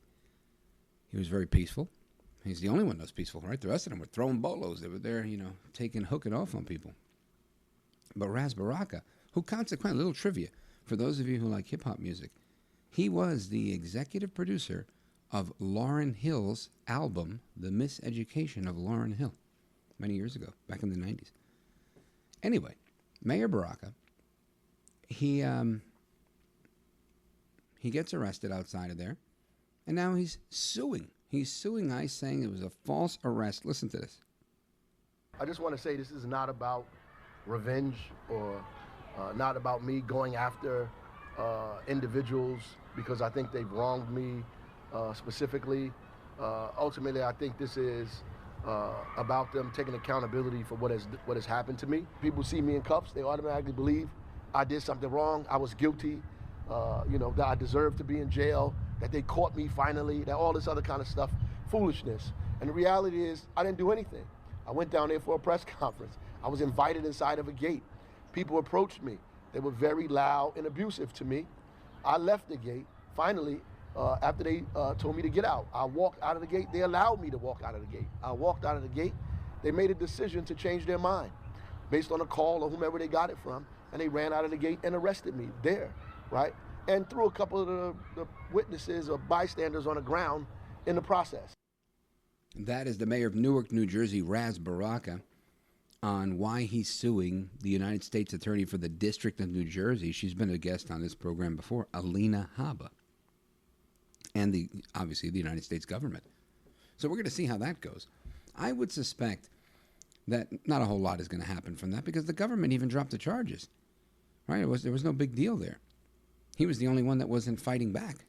He was very peaceful. He's the only one that was peaceful, right? The rest of them were throwing bolos. They were there, hooking off on people. But Ras Baraka, who consequently, little trivia, for those of you who like hip-hop music, he was the executive producer of Lauryn Hill's album, The Miseducation of Lauryn Hill, many years ago, back in the 90s. Anyway, Mayor Baraka, he gets arrested outside of there, and now he's suing. He's suing ICE, saying it was a false arrest. Listen to this. I just want to say this is not about revenge or not about me going after individuals because I think they've wronged me specifically. Ultimately, I think this is about them taking accountability for what has happened to me. People see me in cuffs, they automatically believe I did something wrong, I was guilty, that I deserve to be in jail, that they caught me finally, that all this other kind of stuff, foolishness. And the reality is, I didn't do anything. I went down there for a press conference. I was invited inside of a gate. People approached me. They were very loud and abusive to me. I left the gate. Finally, after they told me to get out, I walked out of the gate. They allowed me to walk out of the gate. I walked out of the gate. They made a decision to change their mind based on a call or whomever they got it from, and they ran out of the gate and arrested me there, right? And threw a couple of the witnesses or bystanders on the ground in the process. That is the mayor of Newark, New Jersey, Ras Baraka, on why he's suing the United States Attorney for the District of New Jersey. She's been a guest on this program before, Alina Habba, and obviously the United States government. So we're going to see how that goes. I would suspect that not a whole lot is going to happen from that because the government even dropped the charges, right? There was no big deal there. He was the only one that wasn't fighting back.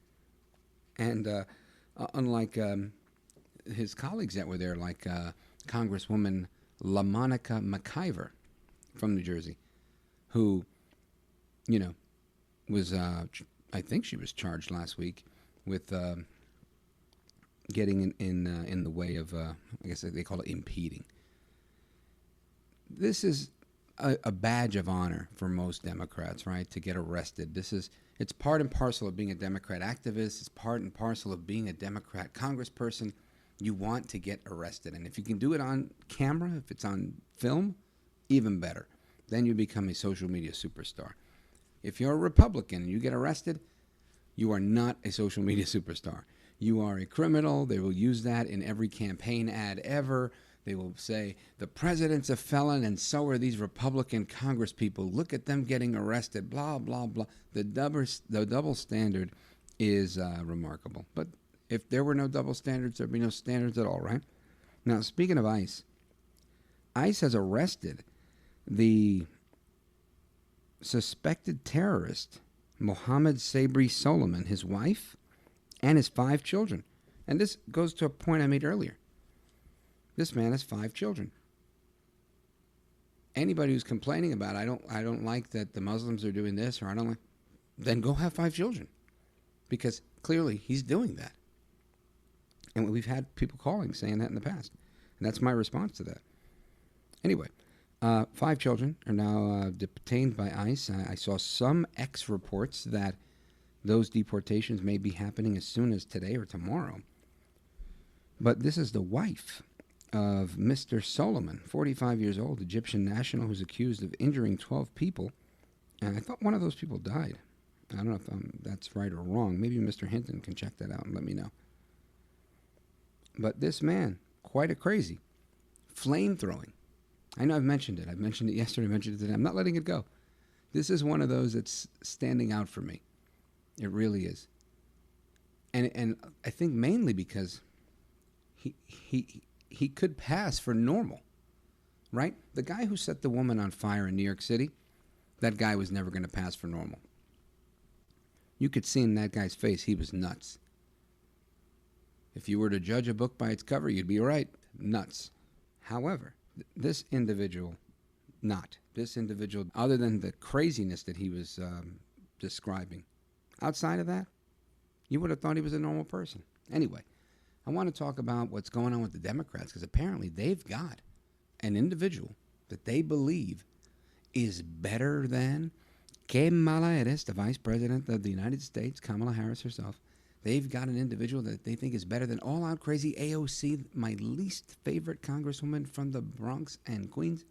And unlike his colleagues that were there, like Congresswoman LaMonica McIver from New Jersey, who, was I think she was charged last week with getting in the way of I guess they call it impeding. This is a badge of honor for most Democrats, right? To get arrested. It's part and parcel of being a Democrat activist. It's part and parcel of being a Democrat congressperson. You want to get arrested. And if you can do it on camera, if it's on film, even better. Then you become a social media superstar. If you're a Republican and you get arrested, you are not a social media superstar. You are a criminal. They will use that in every campaign ad ever. They will say, the president's a felon and so are these Republican congresspeople. Look at them getting arrested, blah, blah, blah. The double standard is remarkable. But if there were no double standards, there'd be no standards at all, right? Now, speaking of ICE has arrested the suspected terrorist, Mohammed Sabri Soliman, his wife, and his 5 children. And this goes to a point I made earlier. This man has 5 children. Anybody who's complaining about, I don't like that the Muslims are doing this, or I don't like, then go have 5 children. Because clearly he's doing that. And we've had people calling saying that in the past. And that's my response to that. Anyway, 5 children are now detained by ICE. I saw some reports that those deportations may be happening as soon as today or tomorrow. But this is the wife of Mr. Soliman, 45 years old, Egyptian national who's accused of injuring 12 people. And I thought one of those people died. I don't know if that's right or wrong. Maybe Mr. Hinton can check that out and let me know. But this man, quite a crazy, flamethrowing. I know I've mentioned it. I've mentioned it yesterday. I mentioned it today. I'm not letting it go. This is one of those that's standing out for me. It really is. And I think mainly because he could pass for normal, right? The guy who set the woman on fire in New York City, that guy was never going to pass for normal. You could see in that guy's face he was nuts. If you were to judge a book by its cover, you'd be right. Nuts. However, this individual, other than the craziness that he was describing, outside of that, you would have thought he was a normal person. Anyway, I want to talk about what's going on with the Democrats, because apparently they've got an individual that they believe is better than Kamala Harris, the Vice President of the United States, Kamala Harris herself. They've got an individual that they think is better than all-out crazy AOC, my least favorite congresswoman from the Bronx and Queens.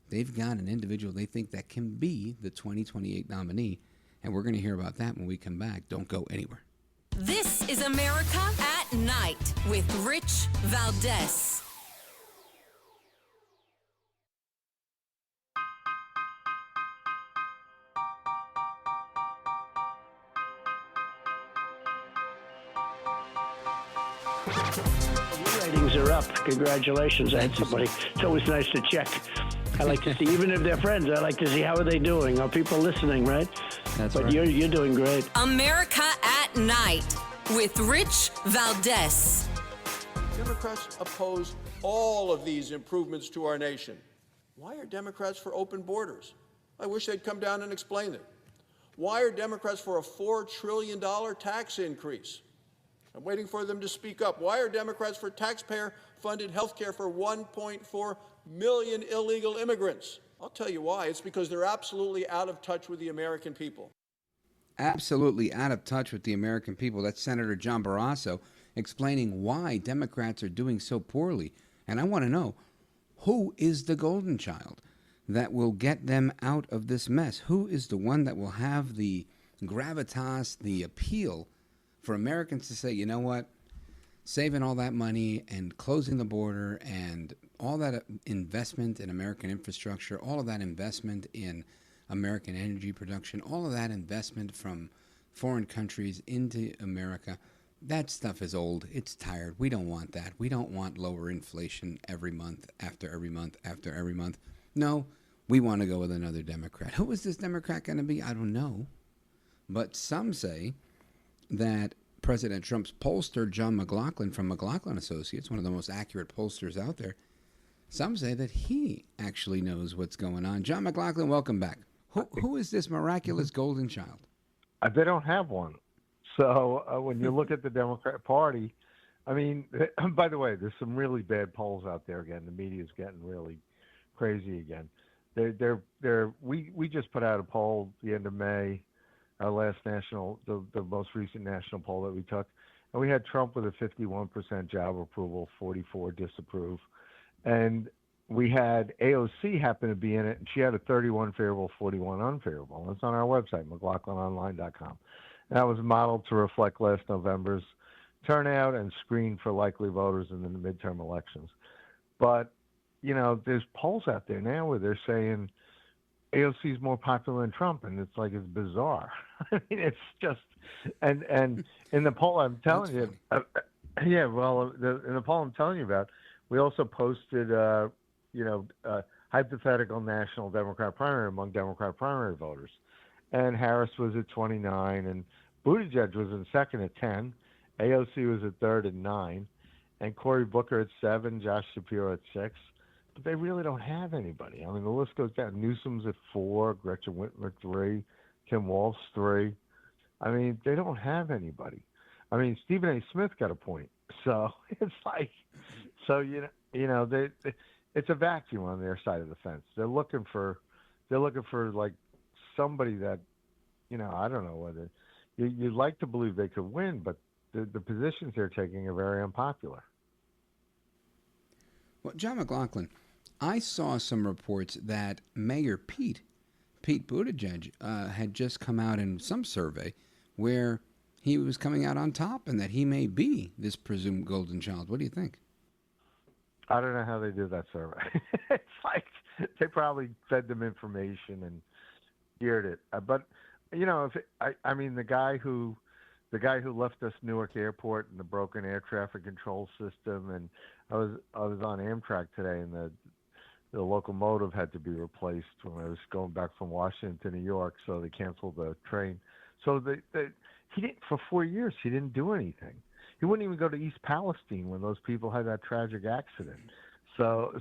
They've got an individual they think that can be the 2028 nominee, and we're going to hear about that when we come back. Don't go anywhere. This is America at Night with Rich Valdez. Your ratings are up. Congratulations. I had somebody. It's always nice to check. I like to see, even if they're friends, I like to see how are they doing. Are people listening, right? That's but right. You're doing great. America at Night with Rich Valdez. Democrats oppose all of these improvements to our nation. Why are Democrats for open borders? I wish they'd come down and explain it. Why are Democrats for a $4 trillion tax increase? I'm waiting for them to speak up. Why are Democrats for taxpayer-funded health care for 1.4 million illegal immigrants? I'll tell you why. It's because they're absolutely out of touch with the American people. Absolutely out of touch with the American people. That's Senator John Barrasso explaining why Democrats are doing so poorly. And I want to know, who is the golden child that will get them out of this mess? Who is the one that will have the gravitas, the appeal for Americans to say, you know what, saving all that money and closing the border and all that investment in American infrastructure, all of that investment in American energy production, all of that investment from foreign countries into America, that stuff is old. It's tired. We don't want that. We don't want lower inflation every month after every month after every month. No, we want to go with another Democrat. Who is this Democrat going to be? I don't know. But some say that President Trump's pollster, John McLaughlin from McLaughlin Associates, one of the most accurate pollsters out there, some say that he actually knows what's going on. John McLaughlin, welcome back. Who is this miraculous golden child? They don't have one. So when you look at the Democrat Party, I mean, by the way, there's some really bad polls out there again. The media's getting really crazy again. We just put out a poll at the end of May, our last the most recent national poll that we took, and we had Trump with a 51% job approval, 44 disapprove, and we had AOC happen to be in it, and she had a 31 favorable, 41 unfavorable. It's on our website, McLaughlinOnline.com. That was modeled to reflect last November's turnout and screen for likely voters in the midterm elections. But, there's polls out there now where they're saying AOC is more popular than Trump, and it's bizarre. I mean, it's just, and in the poll I'm telling you, in the poll I'm telling you about, we also posted, hypothetical national Democrat primary among Democrat primary voters. And Harris was at 29, and Buttigieg was in second at 10. AOC was at third at 9, and Cory Booker at 7, Josh Shapiro at 6. But they really don't have anybody. I mean, the list goes down. Newsom's at 4, Gretchen Whitmer 3, Kim Walsh 3. I mean, they don't have anybody. I mean, Stephen A. Smith got a point. So it's it's a vacuum on their side of the fence. They're looking for somebody that, I don't know whether you'd like to believe they could win, but the positions they're taking are very unpopular. Well, John McLaughlin, I saw some reports that Mayor Pete Buttigieg had just come out in some survey where he was coming out on top and that he may be this presumed golden child. What do you think? I don't know how they did that survey. It's they probably fed them information and geared it. But the guy who left us Newark Airport and the broken air traffic control system, and I was on Amtrak today, and the locomotive had to be replaced when I was going back from Washington to New York, so they canceled the train. So he didn't, for 4 years, he didn't do anything. He wouldn't even go to East Palestine when those people had that tragic accident. So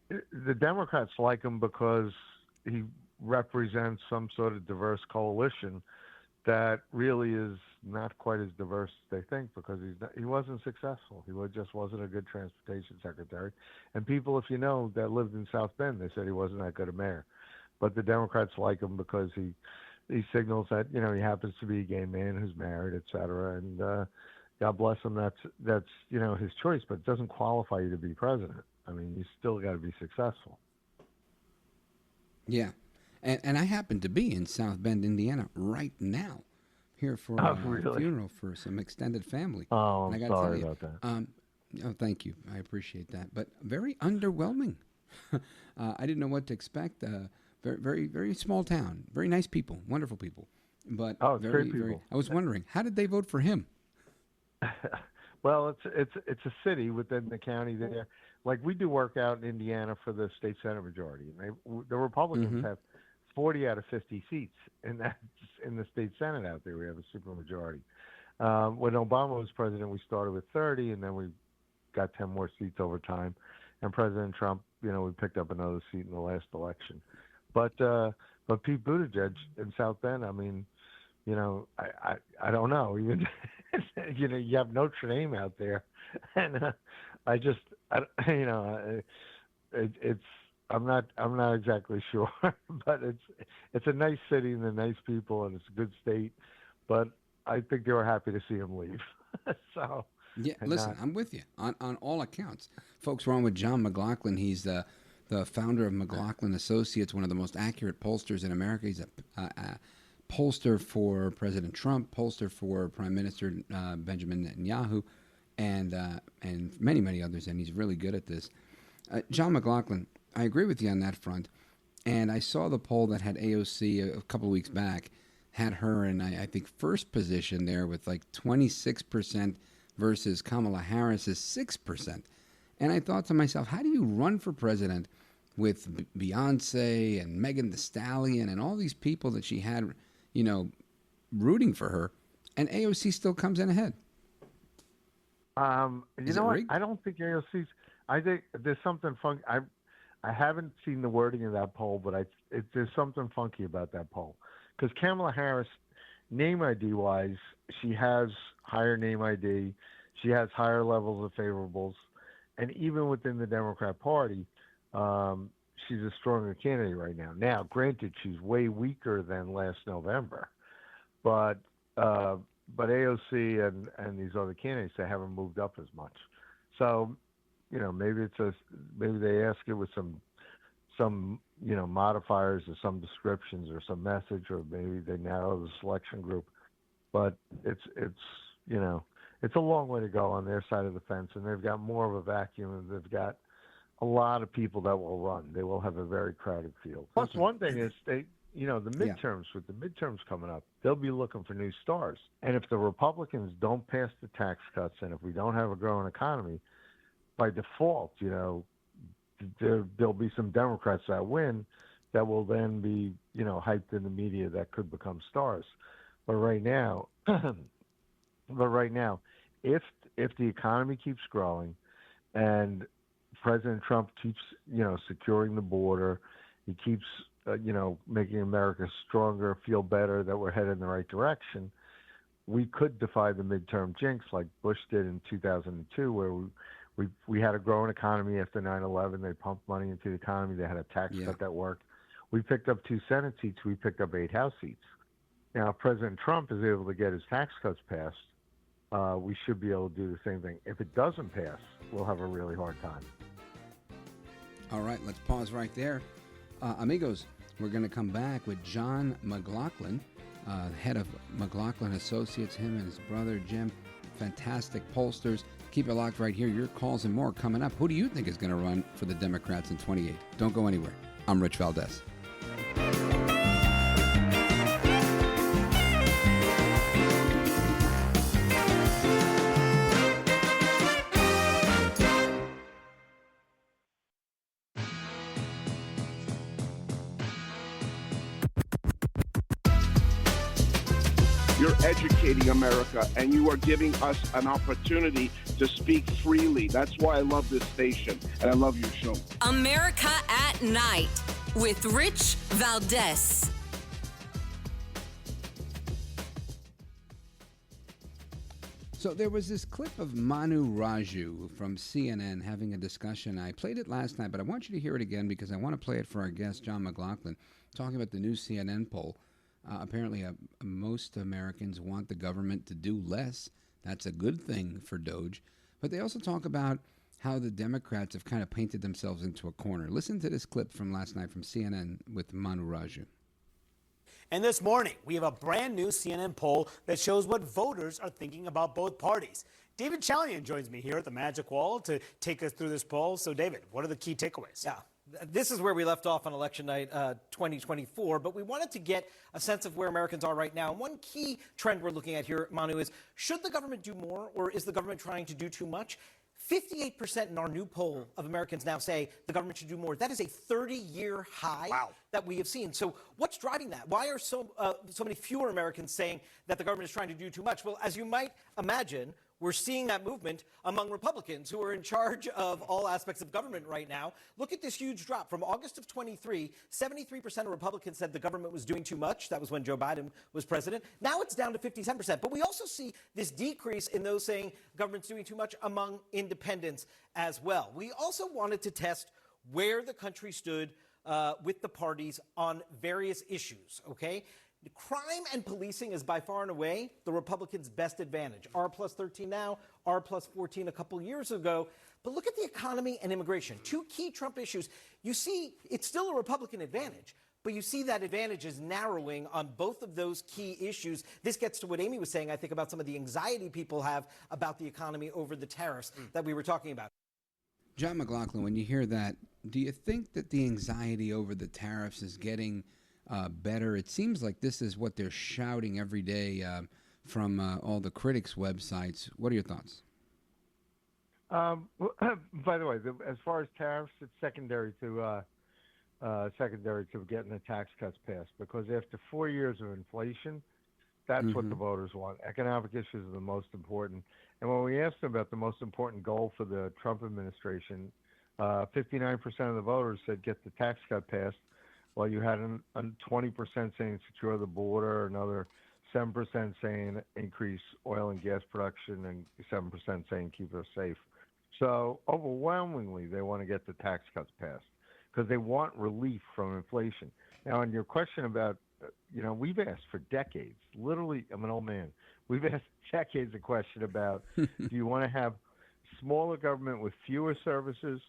the Democrats like him because he represents some sort of diverse coalition that really is not quite as diverse as they think, because he wasn't successful. He just wasn't a good transportation secretary. And people, if that lived in South Bend, they said he wasn't that good a mayor. But the Democrats like him because he signals that, he happens to be a gay man who's married, et cetera. And God bless him, that's his choice, but it doesn't qualify you to be president. I mean, you still got to be successful. Yeah. And I happen to be in South Bend, Indiana right now, here for a funeral for some extended family. Oh, I'm sorry about that. Thank you. I appreciate that. But very underwhelming. I didn't know what to expect. Very, very, very small town. Very nice people. Wonderful people. But great people. I was wondering, how did they vote for him? Well, it's a city within the county there. Like, we do work out in Indiana for the state Senate majority. And the Republicans have 40 out of 50 seats in the state Senate out there. We have a supermajority. When Obama was president, we started with 30, and then we got 10 more seats over time. And President Trump, we picked up another seat in the last election. But Pete Buttigieg in South Bend, I mean, I don't know. Even you have Notre Dame out there, and I'm not exactly sure, but it's a nice city and they're nice people and it's a good state, but I think they were happy to see him leave. So yeah, listen, I'm with you on all accounts, folks. We're on with John McLaughlin. He's the founder of McLaughlin Associates, one of the most accurate pollsters in America. He's a pollster for President Trump, pollster for Prime Minister Benjamin Netanyahu, and many, many others, and he's really good at this. John McLaughlin, I agree with you on that front, and I saw the poll that had AOC a couple of weeks back, had her in, I think, first position there with like 26% versus Kamala Harris's 6%. And I thought to myself, how do you run for president with Beyonce and Megan Thee Stallion and all these people that she had, rooting for her, and AOC still comes in ahead. You know what? I don't think AOC's. I think there's something funky. I haven't seen the wording of that poll, but there's something funky about that poll because Kamala Harris, name ID wise, she has higher name ID, she has higher levels of favorables, and even within the Democrat Party, she's a stronger candidate right now. Now, granted, she's way weaker than last November, but AOC and these other candidates, they haven't moved up as much. So, you know, maybe they ask it with some modifiers or some descriptions or some message, or maybe they narrow the selection group. But it's a long way to go on their side of the fence, and they've got more of a vacuum, and they've got a lot of people that will run. They will have a very crowded field. Plus, one thing is the midterms, with the midterms coming up, they'll be looking for new stars. And if the Republicans don't pass the tax cuts, and if we don't have a growing economy, by default, there'll be some Democrats that win that will then be, hyped in the media that could become stars. But right now, if the economy keeps growing and President Trump keeps, securing the border, he keeps, making America stronger, feel better that we're headed in the right direction, we could defy the midterm jinx like Bush did in 2002, where we had a growing economy after 9/11. They pumped money into the economy. They had a tax cut that worked. We picked up 2 Senate seats. We picked up 8 House seats. Now, if President Trump is able to get his tax cuts passed, we should be able to do the same thing. If it doesn't pass, we'll have a really hard time. All right, let's pause right there. Amigos, we're going to come back with John McLaughlin, head of McLaughlin Associates, him and his brother Jim, fantastic pollsters. Keep it locked right here. Your calls and more coming up. Who do you think is going to run for the Democrats in 28? Don't go anywhere. I'm Rich Valdez. You're educating America, and you are giving us an opportunity to speak freely. That's why I love this station, and I love your show. America at Night with Rich Valdez. So there was this clip of Manu Raju from CNN having a discussion. I played it last night, but I want you to hear it again because I want to play it for our guest, John McLaughlin, talking about the new CNN poll. Apparently, most Americans want the government to do less. That's a good thing for DOGE. But they also talk about how the Democrats have kind of painted themselves into a corner. Listen to this clip from last night from CNN with Manu Raju. And this morning, we have a brand new CNN poll that shows what voters are thinking about both parties. David Chalian joins me here at the Magic Wall to take us through this poll. So, David, what are the key takeaways? Yeah. This is where we left off on election night 2024, but we wanted to get a sense of where Americans are right now. And one key trend we're looking at here, Manu, is should the government do more, or is the government trying to do too much? 58% in our new poll of Americans now say the government should do more. That is a 30-year high that we have seen. So what's driving that? Why are so many fewer Americans saying that the government is trying to do too much? Well, as you might imagine, we're seeing that movement among Republicans who are in charge of all aspects of government right now. Look at this huge drop. From August of 23, 73% of Republicans said the government was doing too much. That was when Joe Biden was president. Now it's down to 57%. But we also see this decrease in those saying government's doing too much among independents as well. We also wanted to test where the country stood with the parties on various issues, okay? Crime and policing is by far and away the Republicans' best advantage. R plus 13 now, R plus 14 a couple years ago. But look at the economy and immigration, 2 key Trump issues. You see, it's still a Republican advantage, but you see that advantage is narrowing on both of those key issues. This gets to what Amy was saying, I think, about some of the anxiety people have about the economy over the tariffs that we were talking about. John McLaughlin, when you hear that, do you think that the anxiety over the tariffs is getting better? It seems like this is what they're shouting every day from all the critics' websites. What are your thoughts? By the way, as far as tariffs, it's secondary to getting the tax cuts passed, because after 4 years of inflation, That's what the voters want. Economic issues are the most important. And when we asked them about the most important goal for the Trump administration, 59% of the voters said get the tax cut passed, while you had 20% saying secure the border, another 7% saying increase oil and gas production, and 7% saying keep us safe. So overwhelmingly, they want to get the tax cuts passed because they want relief from inflation. Now, on your question about, we've asked for decades, literally, I'm an old man, we've asked decades a question about, do you want to have smaller government with fewer services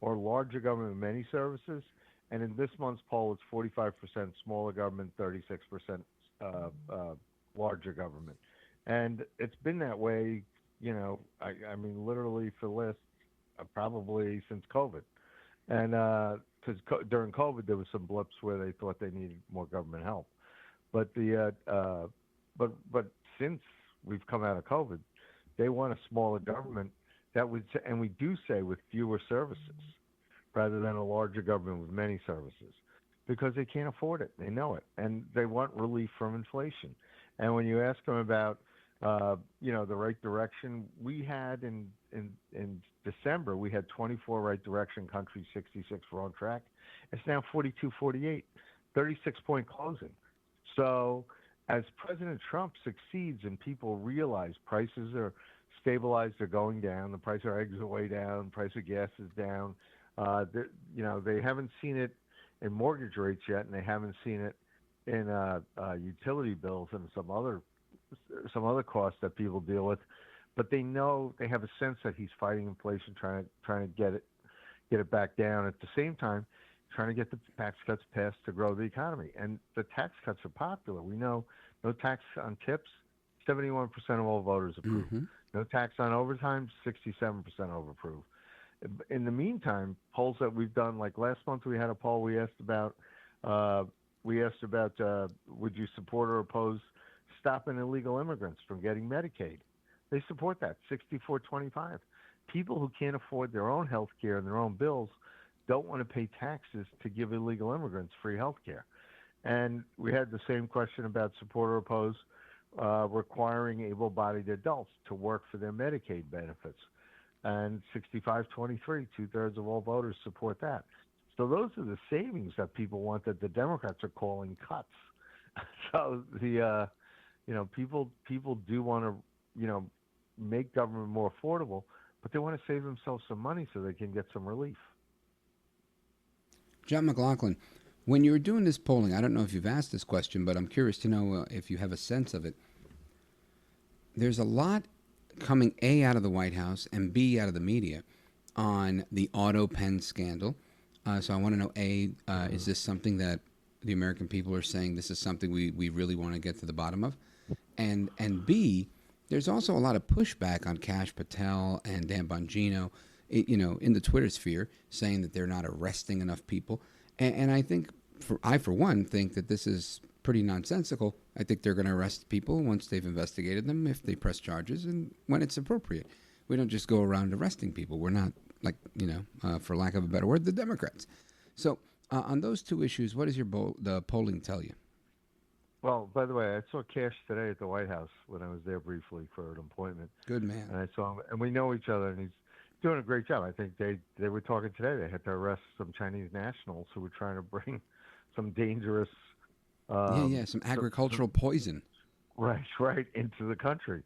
or larger government with many services? And in this month's poll, it's 45% smaller government, 36% larger government. And it's been that way, I mean, literally for the last probably since COVID. And because during COVID, there was some blips where they thought they needed more government help. But but since we've come out of COVID, they want a smaller government that would, and we do say with fewer services, rather than a larger government with many services, because they can't afford it. They know it, and they want relief from inflation. And when you ask them about, the right direction, we had in December, we had 24 right direction countries, 66 were on track. It's now 42, 48, 36-point closing. So as President Trump succeeds and people realize prices are stabilized, they're going down, the price of eggs are way down, the price of gas is down. They haven't seen it in mortgage rates yet, and they haven't seen it in utility bills and some other costs that people deal with. But they know, they have a sense that he's fighting inflation, trying to get it back down. At the same time, trying to get the tax cuts passed to grow the economy. And the tax cuts are popular. We know no tax on tips, 71% of all voters approve. No tax on overtime, 67% approve. In the meantime, polls that we've done, like last month, we had a poll. We asked about would you support or oppose stopping illegal immigrants from getting Medicaid? They support that, 64-25. People who can't afford their own health care and their own bills don't want to pay taxes to give illegal immigrants free health care. And we had the same question about support or oppose requiring able-bodied adults to work for their Medicaid benefits. And 65-23, two-thirds of all voters support that. So those are the savings that people want that the Democrats are calling cuts. So people do want to, make government more affordable, but they want to save themselves some money so they can get some relief. John McLaughlin, when you were doing this polling, I don't know if you've asked this question, but I'm curious to know if you have a sense of it. There's a lot coming, A, out of the White House, and B, out of the media on the auto pen scandal. So I want to know, A, is this something that the American people are saying this is something we really want to get to the bottom of? And B, there's also a lot of pushback on Kash Patel and Dan Bongino, in the Twitter sphere, saying that they're not arresting enough people. And I think, I for one, think that this is pretty nonsensical. I think they're going to arrest people once they've investigated them, if they press charges, and when it's appropriate. We don't just go around arresting people. We're not, like, for lack of a better word, the Democrats. So on those two issues, what does the polling tell you? Well, by the way, I saw Kash today at the White House when I was there briefly for an appointment. Good man. And I saw him, and we know each other, and he's doing a great job. I think they were talking today. They had to arrest some Chinese nationals who were trying to bring some dangerous... some agricultural poison. Right, into the country.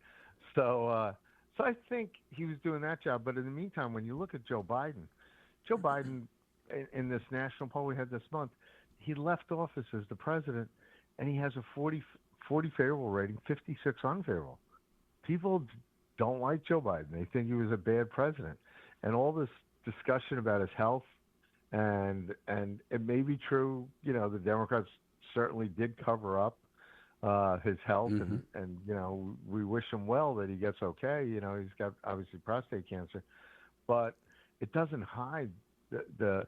So I think he was doing that job. But in the meantime, when you look at Joe Biden, in this national poll we had this month, he left office as the president, and he has a 40 favorable rating, 56 unfavorable. People don't like Joe Biden. They think he was a bad president. And all this discussion about his health, and it may be true, the Democrats certainly did cover up his health, and we wish him well that he gets okay. He's got obviously prostate cancer, but it doesn't hide the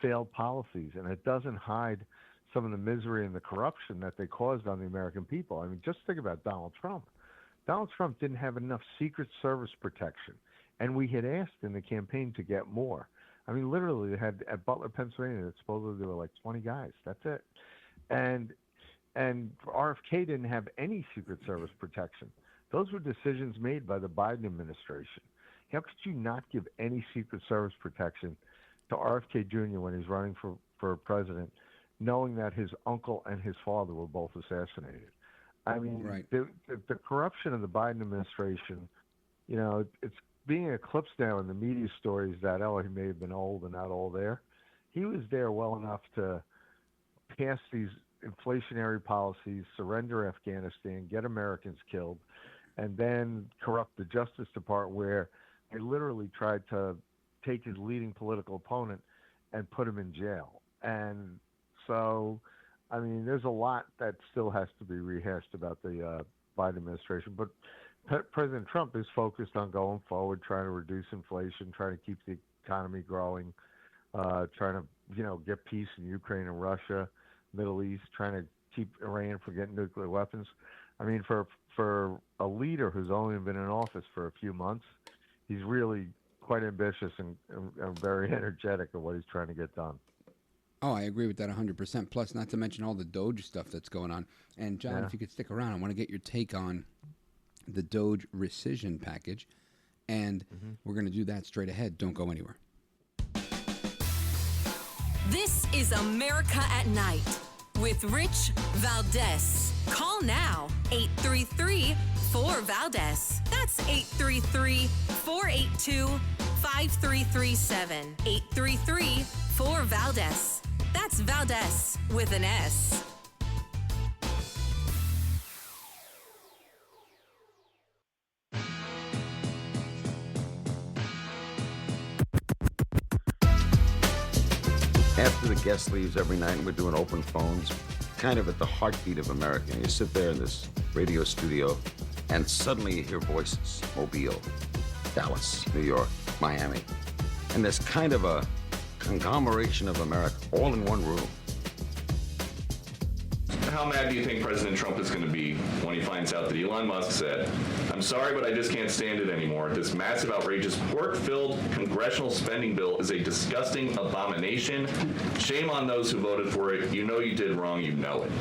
failed policies, and it doesn't hide some of the misery and the corruption that they caused on the American people. I mean, just think about Donald Trump. Donald Trump didn't have enough Secret Service protection, and we had asked in the campaign to get more. I mean, literally, they had at Butler, Pennsylvania, supposedly there were like 20 guys. That's it. And And RFK didn't have any Secret Service protection. Those were decisions made by the Biden administration. How could you not give any Secret Service protection to RFK Jr. when he's running for president, knowing that his uncle and his father were both assassinated? I mean, the corruption of the Biden administration, you know, it's being eclipsed now in the media stories that, oh, he may have been old and not all there. He was there well enough to pass these inflationary policies, surrender Afghanistan, get Americans killed, and then corrupt the Justice Department, where they literally tried to take his leading political opponent and put him in jail. And so, I mean, there's a lot that still has to be rehashed about the Biden administration. But President Trump is focused on going forward, trying to reduce inflation, trying to keep the economy growing, trying to, you know, get peace in Ukraine and Russia, Middle East, trying to keep Iran from getting nuclear weapons. I mean, for a leader who's only been in office for a few months, he's really quite ambitious and very energetic at what he's trying to get done. Oh, I agree with that 100%. Plus, not to mention all the DOGE stuff that's going on. And, John, if you could stick around, I want to get your take on the DOGE rescission package. And we're going to do that straight ahead. Don't go anywhere. This is America at Night with Rich Valdez. Call now, 833-4VALDEZ. That's 833-482-5337. 833-4VALDEZ. That's Valdez with an S. After the guest leaves every night and we're doing open phones, kind of at the heartbeat of America. And you sit there in this radio studio and suddenly you hear voices. Mobile, Dallas, New York, Miami. And there's kind of a conglomeration of America all in one room. How mad do you think President Trump is going to be when he finds out that Elon Musk said, "I'm sorry, but I just can't stand it anymore. This massive, outrageous, pork-filled congressional spending bill is a disgusting abomination. Shame on those who voted for it. You know you did wrong. You know it."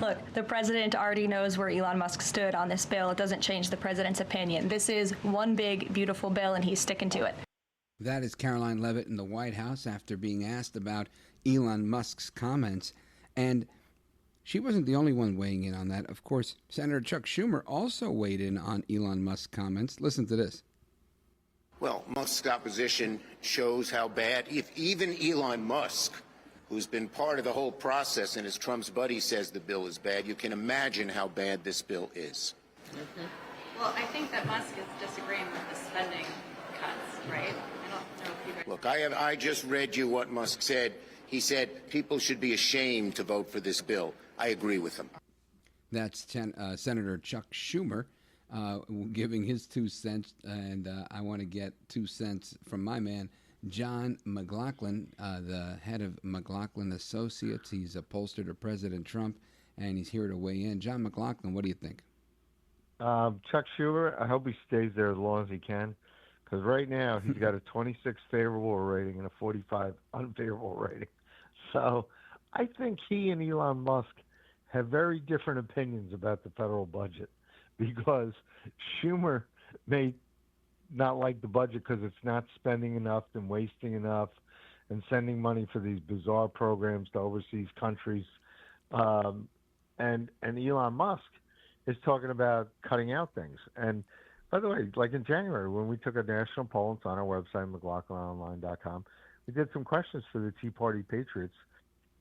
Look, the president already knows where Elon Musk stood on this bill. It doesn't change the president's opinion. This is one big, beautiful bill, and he's sticking to it. That is Caroline Leavitt in the White House after being asked about Elon Musk's comments. And she wasn't the only one weighing in on that. Of course, Senator Chuck Schumer also weighed in on Elon Musk's comments. Listen to this. Well, Musk's opposition shows how bad, if even Elon Musk, who's been part of the whole process and is Trump's buddy, says the bill is bad, you can imagine how bad this bill is. Well, I think that Musk is disagreeing with the spending cuts, right? I don't know if you guys... Look, I just read you what Musk said. He said people should be ashamed to vote for this bill. I agree with him. That's Senator Chuck Schumer giving his 2 cents, and I want to get 2 cents from my man, John McLaughlin, the head of McLaughlin Associates. He's a pollster to President Trump, and he's here to weigh in. John McLaughlin, what do you think? Chuck Schumer, I hope he stays there as long as he can, because right now he's got a 26 favorable rating and a 45 unfavorable rating. So I think he and Elon Musk have very different opinions about the federal budget, because Schumer may not like the budget because it's not spending enough and wasting enough and sending money for these bizarre programs to overseas countries. And Elon Musk is talking about cutting out things. And by the way, like in January, when we took a national poll, it's on our website, McLaughlinonline.com, we did some questions for the Tea Party Patriots.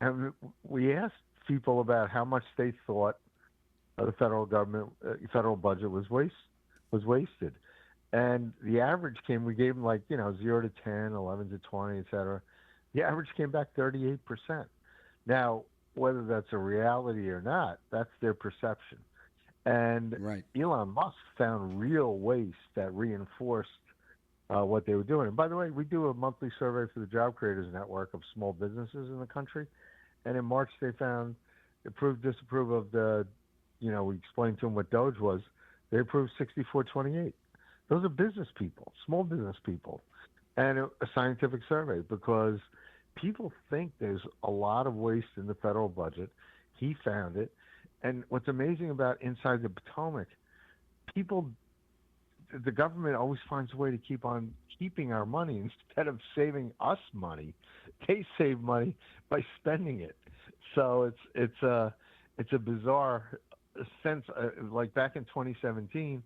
And we asked people about how much they thought the federal government, federal budget was wasted. And the average came, we gave them 0 to 10, 11 to 20, et cetera. The average came back 38%. Now, whether that's a reality or not, that's their perception. And Elon Musk found real waste that reinforced what they were doing. And by the way, we do a monthly survey for the Job Creators Network of small businesses in the country. And in March, they found, disapprove of the, we explained to them what DOGE was. They approved 64-28. Those are business people, small business people, and a scientific survey, because people think there's a lot of waste in the federal budget. He found it. And what's amazing about Inside the Potomac, the government always finds a way to keep on keeping our money instead of saving us money. They save money by spending it. So it's a bizarre sense. Like back in 2017,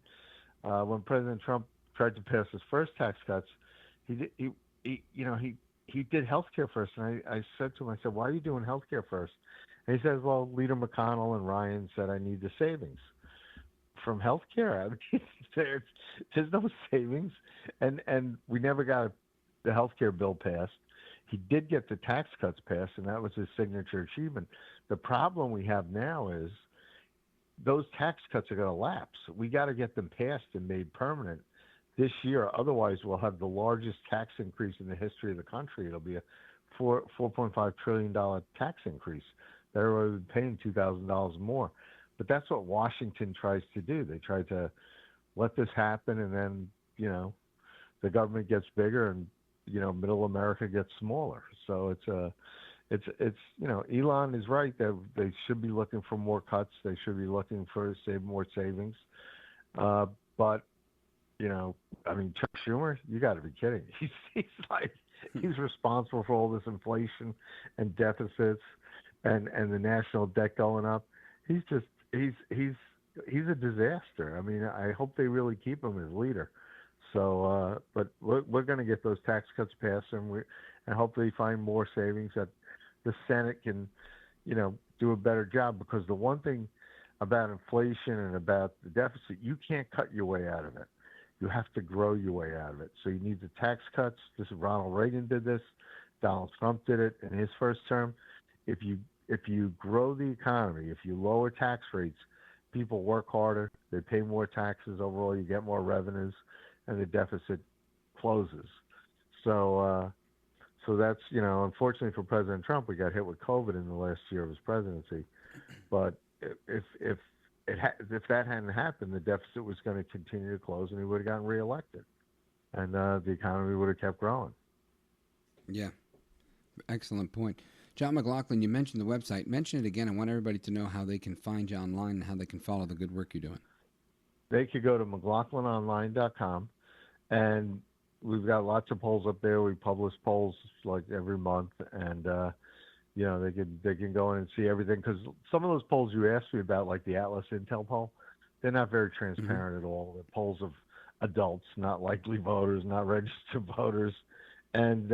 when President Trump tried to pass his first tax cuts, he did health care first. And I said to him, I said, why are you doing health care first? And he says, well, Leader McConnell and Ryan said I need the savings from health care. I mean, there's no savings. And we never got the health care bill passed. He did get the tax cuts passed, and that was his signature achievement. The problem we have now is those tax cuts are going to lapse. We got to get them passed and made permanent this year. Otherwise, we'll have the largest tax increase in the history of the country. It'll be a $4.5 trillion tax increase. They're already paying $2,000 more. But that's what Washington tries to do. They try to let this happen, and then, the government gets bigger and, middle America gets smaller. So it's Elon is right that they should be looking for more cuts. They should be looking for more savings. But, Chuck Schumer, you got to be kidding. He's responsible for all this inflation and deficits and the national debt going up. He's a disaster. I mean, I hope they really keep him as leader. So, but we're going to get those tax cuts passed, and hopefully find more savings that the Senate can, do a better job. Because the one thing about inflation and about the deficit, you can't cut your way out of it. You have to grow your way out of it. So you need the tax cuts. Ronald Reagan did this. Donald Trump did it in his first term. If you grow the economy, if you lower tax rates, people work harder, they pay more taxes overall, you get more revenues, and the deficit closes. So that's, unfortunately for President Trump, we got hit with COVID in the last year of his presidency. But if that hadn't happened, the deficit was going to continue to close, and he would have gotten reelected, and the economy would have kept growing. Yeah, excellent point. John McLaughlin, you mentioned the website. Mention it again. I want everybody to know how they can find you online and how they can follow the good work you're doing. They could go to McLaughlinonline.com, and we've got lots of polls up there. We publish polls like every month, and they can go in and see everything. Because some of those polls you asked me about, like the Atlas Intel poll, they're not very transparent at all. They're polls of adults, not likely voters, not registered voters, and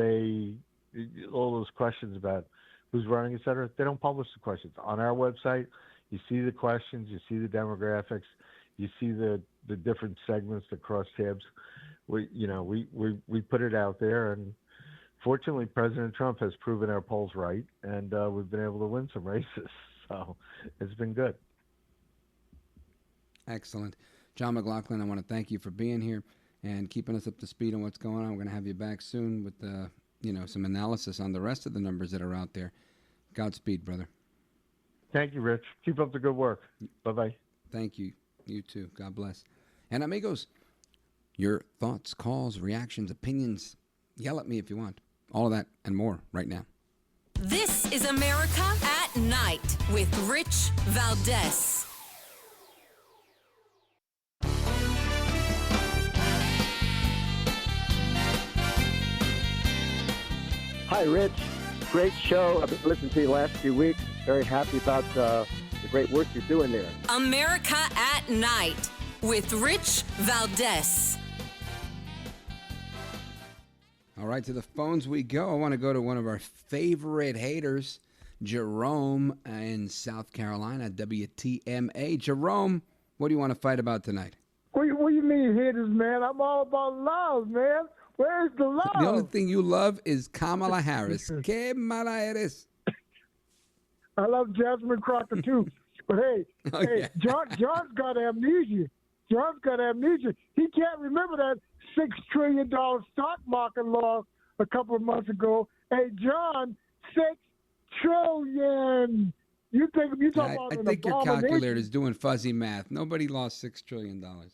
all those questions about who's running, et cetera, they don't publish the questions. On our website, you see the questions, you see the demographics, you see the different segments, the crosstabs. We put it out there, and fortunately, President Trump has proven our polls right, and we've been able to win some races. So it's been good. Excellent. John McLaughlin, I want to thank you for being here and keeping us up to speed on what's going on. We're going to have you back soon with some analysis on the rest of the numbers that are out there. Godspeed, brother. Thank you, Rich. Keep up the good work. Bye-bye. Thank you. You too. God bless. And amigos, your thoughts, calls, reactions, opinions, yell at me if you want. All of that and more right now. This is America at Night with Rich Valdez. Hi, Rich. Great show. I've been listening to you the last few weeks. Very happy about the great work you're doing there. America at Night with Rich Valdez. All right, to the phones we go. I want to go to one of our favorite haters, Jerome in South Carolina, WTMA. Jerome, what do you want to fight about tonight? What do you mean haters, man? I'm all about love, man. Where's the love? The only thing you love is Kamala Harris. Que mala eres. I love Jasmine Crocker, too. But, hey, John's got amnesia. He can't remember that $6 trillion stock market loss a couple of months ago. Hey, John, $6 trillion. You think you're talking about an think your abomination. calculator is doing fuzzy math. Nobody lost $6 trillion. $6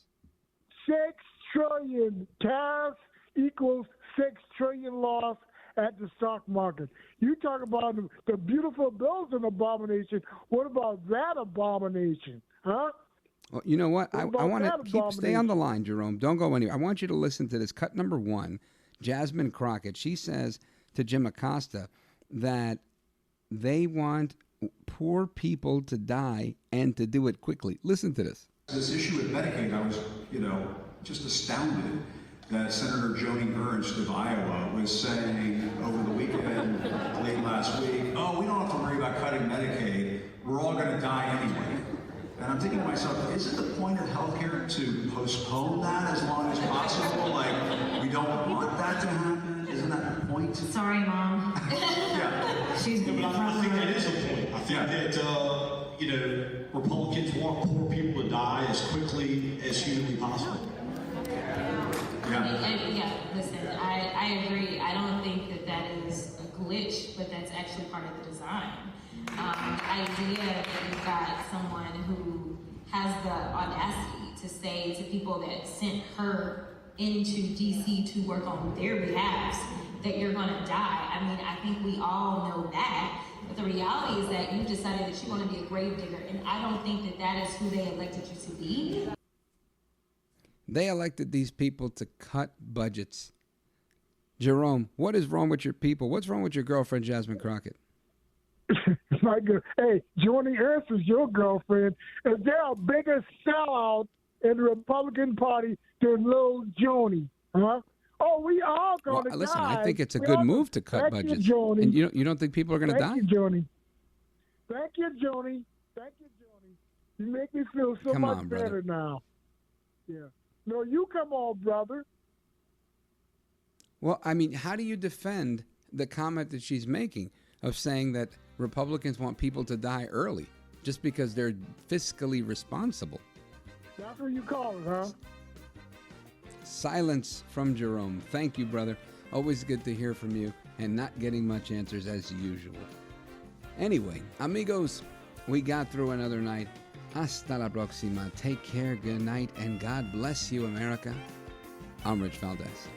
trillion. Tariffs equals $6 trillion loss, at the stock market. You talk about the beautiful bill's an abomination. What about that abomination, huh? Well, you know what? I want that to stay on the line, Jerome. Don't go anywhere. I want you to listen to this. Cut number 1, Jasmine Crockett. She says to Jim Acosta that they want poor people to die and to do it quickly. Listen to this. This issue with Medicaid, I was, just astounded that Senator Joni Ernst of Iowa was saying over the weekend, late last week, oh, we don't have to worry about cutting Medicaid. We're all going to die anyway. And I'm thinking to myself, isn't the point of healthcare to postpone that as long as possible? Like, we don't want that to happen? Isn't that the point? Sorry, Mom. Yeah. She's but I think that is a point. I think that, Republicans want poor people to die as quickly as humanly possible. Listen, I agree. I don't think that is a glitch, but that's actually part of the design. The idea that you've got someone who has the audacity to say to people that sent her into D.C. to work on their behalf that you're going to die. I mean, I think we all know that. But the reality is that you decided that you want to be a grave digger, and I don't think that is who they elected you to be. They elected these people to cut budgets. Jerome, what is wrong with your people? What's wrong with your girlfriend, Jasmine Crockett? My God. Hey, Joni Ernst is your girlfriend. Is there a bigger sellout in the Republican Party than little Joni? Huh? Oh, we all going to die. Listen, I think it's a good move to cut budgets. Joni. And you don't think people are going to die? Thank you, Joni. Thank you, Joni. Thank you, Joni. You make me feel so much better now. Yeah. No, you come on, brother. Well, I mean, how do you defend the comment that she's making of saying that Republicans want people to die early just because they're fiscally responsible? That's what you call it, huh? Silence from Jerome. Thank you, brother. Always good to hear from you and not getting much answers as usual. Anyway, amigos, we got through another night. Hasta la próxima. Take care, good night, and God bless you, America. I'm Rich Valdez.